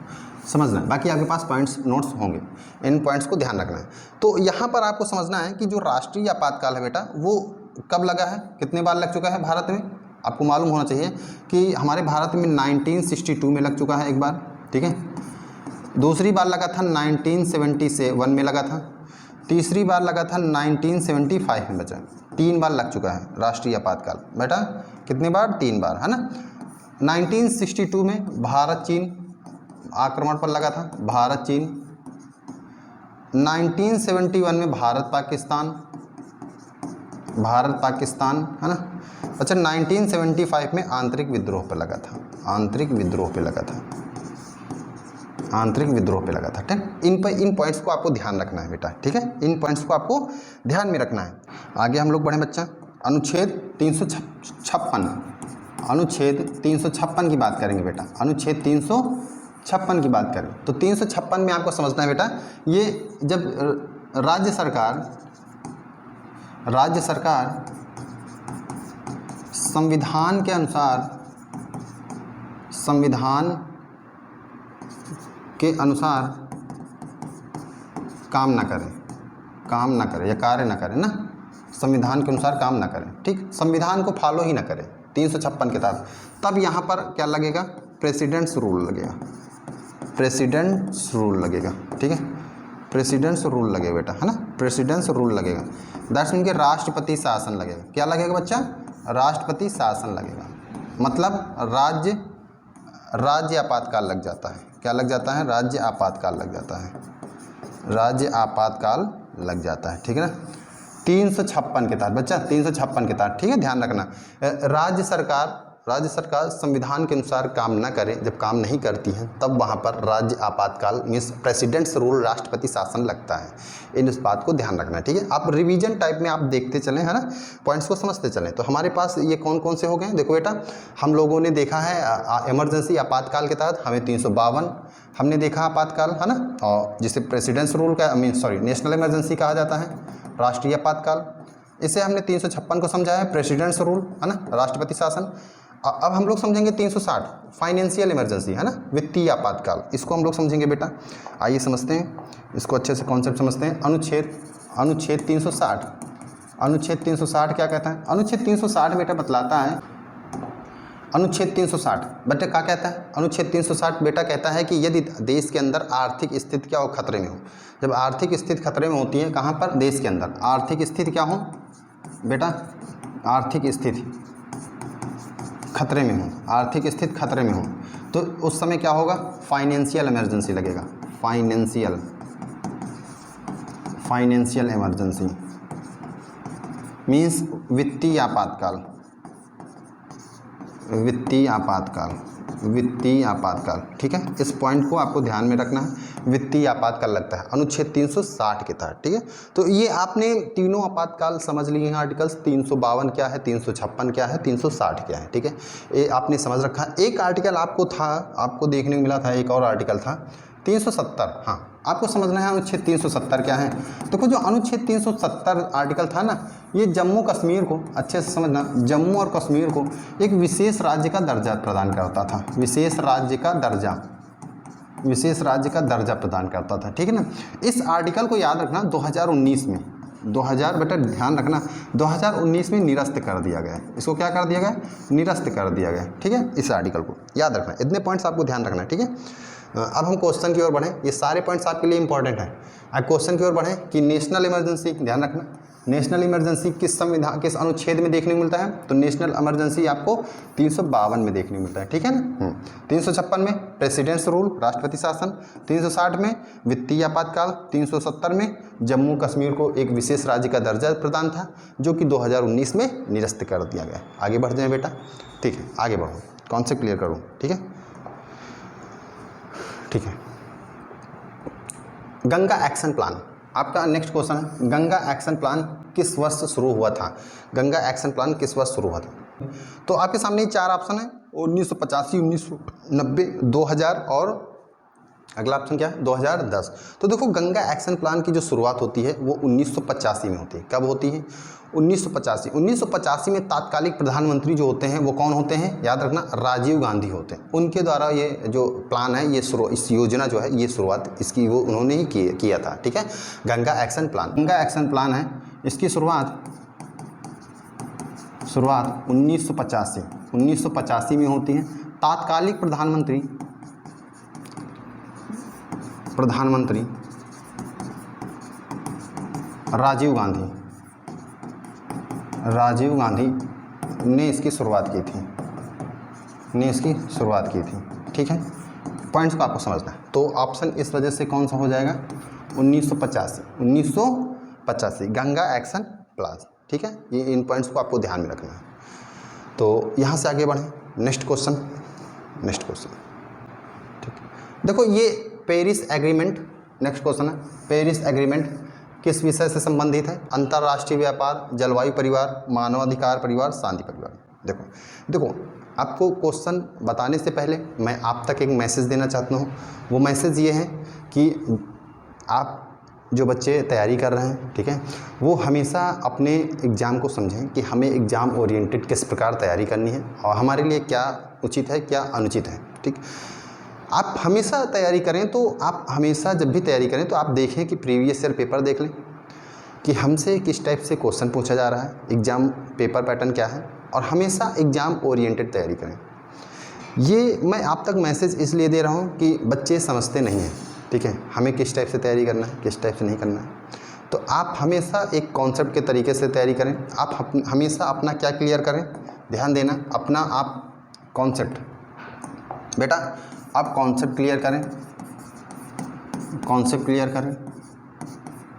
समझना है। बाकी आपके पास पॉइंट्स नोट्स होंगे, इन पॉइंट्स को ध्यान रखना है। तो यहाँ पर आपको समझना है कि जो राष्ट्रीय आपातकाल है बेटा, वो कब लगा है, कितने बार लग चुका है भारत में? आपको मालूम होना चाहिए कि हमारे भारत में 1962 में लग चुका है एक बार, ठीक है। दूसरी बार लगा था 1977 में लगा था, तीसरी बार लगा था 1975 में बचा। 3 बार लग चुका है राष्ट्रीय आपातकाल बेटा, कितने बार? 3 बार, है ना। 1962 में भारत चीन आक्रमण पर लगा था, भारत चीन। 1971 में भारत पाकिस्तान, है ना। अच्छा, 1975 में आंतरिक विद्रोह पर लगा था, आंतरिक विद्रोह पे लगा था, आंतरिक विद्रोह पे लगा था, ठीक। इन पॉइंट्स को आपको ध्यान रखना है बेटा, ठीक है, इन पॉइंट्स को आपको ध्यान में रखना है। आगे हम लोग बढ़े बच्चा, अनुच्छेद 356, अनुच्छेद 356 की बात करेंगे बेटा, अनुच्छेद 356 की बात करें तो 356 में आपको समझना है बेटा, ये जब राज्य सरकार संविधान के अनुसार काम ना करे या कार्य ना करे ना, संविधान के अनुसार काम ना करें, ठीक, संविधान को फॉलो ही ना करें 356 के तहत, तब यहाँ पर क्या लगेगा? प्रेसिडेंट्स रूल लगेगा, प्रेसिडेंट्स रूल लगेगा, ठीक है, प्रेसिडेंट्स रूल लगेगा बेटा, है ना, प्रेसिडेंट्स रूल लगेगा। दैट्स मीन के राष्ट्रपति शासन लगेगा। क्या लगेगा बच्चा? राष्ट्रपति शासन लगेगा, मतलब राज्य आपातकाल लग जाता है। क्या लग जाता है? राज्य आपातकाल लग जाता है, राज्य आपातकाल लग जाता है, ठीक है ना। 356 के तहत बच्चा, 356 के तहत, ठीक है, ध्यान रखना। राज्य सरकार संविधान के अनुसार काम ना करे, जब काम नहीं करती है तब वहाँ पर राज्य आपातकाल मीन्स प्रेसिडेंट्स रूल, राष्ट्रपति शासन लगता है। इस बात को ध्यान रखना है, ठीक है। आप रिवीजन टाइप में आप देखते चलें, है ना, पॉइंट्स को समझते चलें। तो हमारे पास ये कौन कौन से हो गए? देखो बेटा, हम लोगों ने देखा है इमरजेंसी आपातकाल के तहत हमें 352 हमने देखा आपातकाल, है ना, और जिसे प्रेसिडेंट्स रूल का नेशनल इमरजेंसी कहा जाता है, राष्ट्रीय आपातकाल। इसे हमने 356 को समझा है, प्रेसिडेंट्स रूल, है ना, राष्ट्रपति शासन। अब हम लोग समझेंगे 360 फाइनेंशियल इमरजेंसी, है ना, वित्तीय आपातकाल, इसको हम लोग समझेंगे बेटा। आइए समझते हैं इसको, अच्छे से कॉन्सेप्ट समझते हैं। अनुच्छेद 360, अनुच्छेद 360 क्या कहता है? अनुच्छेद 360 बेटा बतलाता है, अनुच्छेद 360 बेटा क्या कहता है? अनुच्छेद 360 बेटा कहता है कि यदि देश के अंदर आर्थिक स्थिति क्या हो, खतरे में हो। जब आर्थिक स्थिति खतरे में होती है, कहाँ पर? देश के अंदर आर्थिक स्थिति क्या हो बेटा? आर्थिक स्थिति खतरे में हो, आर्थिक स्थिति खतरे में हो, तो उस समय क्या होगा? फाइनेंशियल इमरजेंसी लगेगा, फाइनेंशियल इमरजेंसी मीन्स वित्तीय आपातकाल, वित्तीय आपातकाल, वित्तीय आपातकाल, ठीक है। इस पॉइंट को आपको ध्यान में रखना है, वित्तीय आपातकाल लगता है अनुच्छेद 360 के तहत, ठीक है। तो ये आपने तीनों आपातकाल समझ लिए हैं आर्टिकल्स, 352 क्या है, 356 क्या है, 360 क्या है, ठीक है। ये आपने समझ रखा है। एक आर्टिकल आपको था, आपको देखने को मिला था, एक और आर्टिकल था 370, हाँ आपको समझना है अनुच्छेद 370 क्या है। देखो जो अनुच्छेद 370 आर्टिकल था ना, ये जम्मू कश्मीर को, अच्छे से समझना, जम्मू और कश्मीर को एक विशेष राज्य का दर्जा प्रदान करता था, विशेष राज्य का दर्जा, विशेष राज्य का दर्जा प्रदान करता था, ठीक है ना। इस आर्टिकल को याद रखना 2019 में, 2000 बेटा ध्यान रखना, 2019 में निरस्त कर दिया गया। इसको क्या कर दिया गया? निरस्त कर दिया गया, ठीक है। इस आर्टिकल को याद रखना, इतने पॉइंट्स आपको ध्यान रखना है, ठीक है। अब हम क्वेश्चन की ओर बढ़ें, ये सारे पॉइंट्स आपके लिए इंपॉर्टेंट हैं। अब क्वेश्चन की ओर बढ़ें कि नेशनल इमरजेंसी, ध्यान रखना, नेशनल इमरजेंसी किस संविधान, किस अनुच्छेद में देखने को मिलता है? तो नेशनल इमरजेंसी आपको 352 में देखने को मिलता है, ठीक है ना। 356 में प्रेसिडेंट्स रूल, राष्ट्रपति शासन, 360 में वित्तीय आपातकाल, 370 में जम्मू कश्मीर को एक विशेष राज्य का दर्जा प्रदान था, जो कि 2019 में निरस्त कर दिया गया। आगे बढ़ जाए बेटा, ठीक है, आगे बढ़ो, कॉन्सेप्ट क्लियर करूँ, ठीक है, ठीक है। गंगा एक्शन प्लान, आपका नेक्स्ट क्वेश्चन है, गंगा एक्शन प्लान किस वर्ष शुरू हुआ था? गंगा एक्शन प्लान किस वर्ष शुरू हुआ था? तो आपके सामने 4 ऑप्शन है, 1985, 1990, 2000 और अगला ऑप्शन क्या है? 2010। तो देखो गंगा एक्शन प्लान की जो शुरुआत होती है वो 1985 में होती है। कब होती है? 1985 में तात्कालिक प्रधानमंत्री जो होते हैं वो कौन होते हैं? याद रखना, राजीव गांधी होते हैं। उनके द्वारा ये जो प्लान है, ये इस योजना जो है, ये शुरुआत इसकी वो उन्होंने ही किया था, ठीक है। Ganga action plan, Ganga action plan है, इसकी शुरुआत 1985 में होती है। तात्कालिक प्रधानमंत्री राजीव गांधी ने इसकी शुरुआत की थी, ठीक है। पॉइंट्स को आपको समझना है। तो ऑप्शन इस वजह से कौन सा हो जाएगा? 1985 गंगा एक्शन प्लान, ठीक है। ये इन पॉइंट्स को आपको ध्यान में रखना है। तो यहाँ से आगे बढ़ें, नेक्स्ट क्वेश्चन, ठीक है। देखो ये पेरिस एग्रीमेंट, नेक्स्ट क्वेश्चन है, पेरिस एग्रीमेंट किस विषय से संबंधित है? अंतर्राष्ट्रीय व्यापार, जलवायु परिवार, मानवाधिकार परिवार, शांति परिवार। देखो आपको क्वेश्चन बताने से पहले मैं आप तक एक मैसेज देना चाहता हूँ। वो मैसेज ये है कि आप जो बच्चे तैयारी कर रहे हैं, ठीक है, वो हमेशा अपने एग्ज़ाम को समझें कि हमें एग्ज़ाम ओरिएंटेड किस प्रकार तैयारी करनी है और हमारे लिए क्या उचित है, क्या अनुचित है, ठीक। आप हमेशा तैयारी करें, तो आप हमेशा जब भी तैयारी करें तो आप देखें कि प्रीवियस ईयर पेपर देख लें कि हमसे किस टाइप से क्वेश्चन पूछा जा रहा है, एग्ज़ाम पेपर पैटर्न क्या है, और हमेशा एग्ज़ाम ओरिएंटेड तैयारी करें। ये मैं आप तक मैसेज इसलिए दे रहा हूँ कि बच्चे समझते नहीं हैं, ठीक है, हमें किस टाइप से तैयारी करना है, किस टाइप से नहीं करना है। तो आप हमेशा एक कॉन्सेप्ट के तरीके से तैयारी करें। आप हमेशा अपना क्या क्लियर करें, ध्यान देना, अपना आप कॉन्सेप्ट, बेटा आप कॉन्सेप्ट क्लियर करें,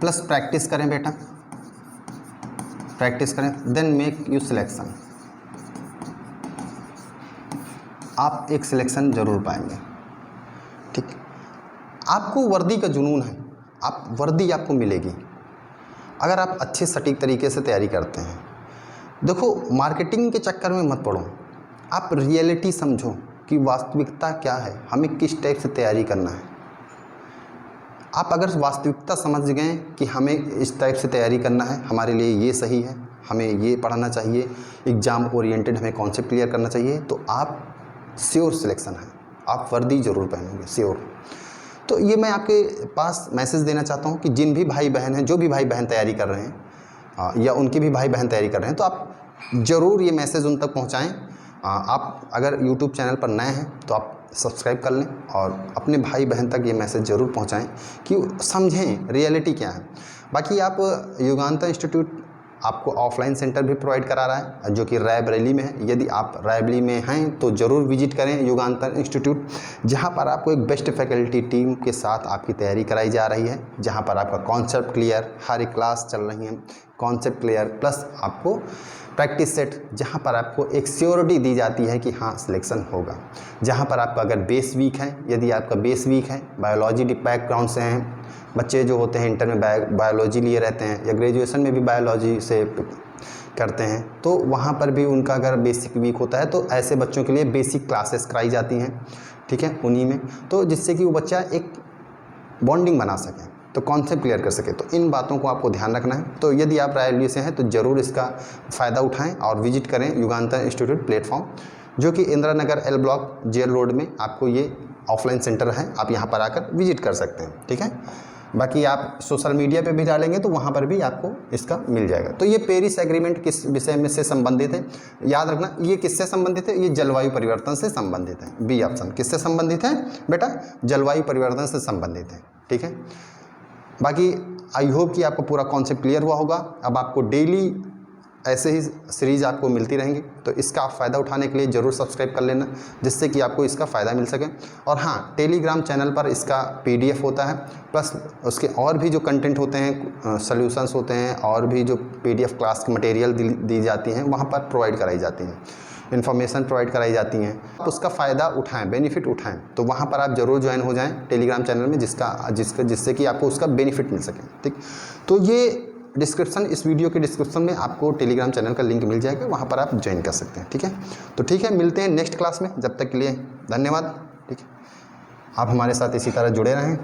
प्लस प्रैक्टिस करें बेटा, देन मेक यू सिलेक्शन। आप एक सिलेक्शन जरूर पाएंगे, ठीक। आपको वर्दी का जुनून है, वर्दी आपको मिलेगी अगर आप अच्छे सटीक तरीके से तैयारी करते हैं। देखो मार्केटिंग के चक्कर में मत पड़ो, आप रियलिटी समझो कि वास्तविकता क्या है, हमें किस टाइप से तैयारी करना है। आप अगर वास्तविकता समझ गए कि हमें इस टाइप से तैयारी करना है, हमारे लिए ये सही है, हमें ये पढ़ना चाहिए, एग्ज़ाम ओरिएंटेड हमें कॉन्सेप्ट क्लियर करना चाहिए, तो आप श्योर सिलेक्शन है, आप वर्दी ज़रूर पहनेंगे, श्योर। तो ये मैं आपके पास मैसेज देना चाहता हूँ कि जिन भी भाई बहन हैं, जो भी भाई बहन तैयारी कर रहे हैं या उनके भी भाई बहन तैयारी कर रहे हैं, तो आप ज़रूर ये मैसेज उन तक पहुँचाएँ। आप अगर यूट्यूब चैनल पर नए हैं तो आप सब्सक्राइब कर लें और अपने भाई बहन तक ये मैसेज ज़रूर पहुंचाएं कि समझें रियलिटी क्या है। बाकी आप युगांतर इंस्टीट्यूट आपको ऑफलाइन सेंटर भी प्रोवाइड करा रहा है जो कि रायबरेली में है। यदि आप रायबरेली में हैं तो ज़रूर विजिट करें युगांतर इंस्टीट्यूट, जहां पर आपको एक बेस्ट फैकल्टी टीम के साथ आपकी तैयारी कराई जा रही है, जहां पर आपका कॉन्सेप्ट क्लियर, हर एक क्लास चल रही है कॉन्सेप्ट क्लियर, प्लस आपको प्रैक्टिस सेट, जहाँ पर आपको एक श्योरिटी दी जाती है कि हाँ सिलेक्शन होगा। जहाँ पर आपका अगर बेस वीक है, यदि आपका बेस वीक है, बायोलॉजी बैकग्राउंड से हैं बच्चे जो होते हैं, इंटर में बायोलॉजी लिए रहते हैं या ग्रेजुएशन में भी बायोलॉजी से करते हैं, तो वहाँ पर भी उनका अगर बेसिक वीक होता है तो ऐसे बच्चों के लिए बेसिक क्लासेस कराई जाती हैं, ठीक है, उन्हीं में, तो जिससे कि वो बच्चा एक बॉन्डिंग बना सके, तो कॉन्सेप्ट क्लियर कर सके। तो इन बातों को आपको ध्यान रखना है। तो यदि आप रायबरेली से हैं तो ज़रूर इसका फ़ायदा उठाएं और विजिट करें युगांतर इंस्टीट्यूट प्लेटफॉर्म, जो कि Indira Nagar L block jail road में आपको ये ऑफलाइन सेंटर है। आप यहाँ पर आकर विजिट कर सकते हैं, ठीक है। बाकी आप सोशल मीडिया पे भी डालेंगे तो वहाँ पर भी आपको इसका मिल जाएगा। तो ये पेरिस एग्रीमेंट किस विषय में से संबंधित है, याद रखना, ये किससे संबंधित है, ये जलवायु परिवर्तन से संबंधित है। बी ऑप्शन किससे संबंधित है बेटा, जलवायु परिवर्तन से संबंधित है, ठीक है। बाकी आई होप कि आपको पूरा कॉन्सेप्ट क्लियर हुआ होगा। अब आपको डेली ऐसे ही सीरीज़ आपको मिलती रहेंगी, तो इसका आप फ़ायदा उठाने के लिए ज़रूर सब्सक्राइब कर लेना, जिससे कि आपको इसका फ़ायदा मिल सके। और हाँ, टेलीग्राम चैनल पर इसका PDF होता है, प्लस उसके और भी जो कंटेंट होते हैं, सॉल्यूशंस होते हैं, और भी जो PDF क्लास की मटेरियल दी जाती हैं वहाँ पर प्रोवाइड कराई जाती हैं, इन्फॉर्मेशन प्रोवाइड कराई जाती हैं। आप उसका फ़ायदा उठाएं, बेनिफिट उठाएं, तो वहाँ पर आप ज़रूर ज्वाइन हो जाएं टेलीग्राम चैनल में, जिससे कि आपको उसका बेनिफिट मिल सके, ठीक। तो ये डिस्क्रिप्शन, इस वीडियो के डिस्क्रिप्शन में आपको टेलीग्राम चैनल का लिंक मिल जाएगा, वहाँ पर आप ज्वाइन कर सकते हैं, ठीक है। तो ठीक है, मिलते हैं नेक्स्ट क्लास में, जब तक के लिए धन्यवाद, ठीक है। आप हमारे साथ इसी तरह जुड़े रहें।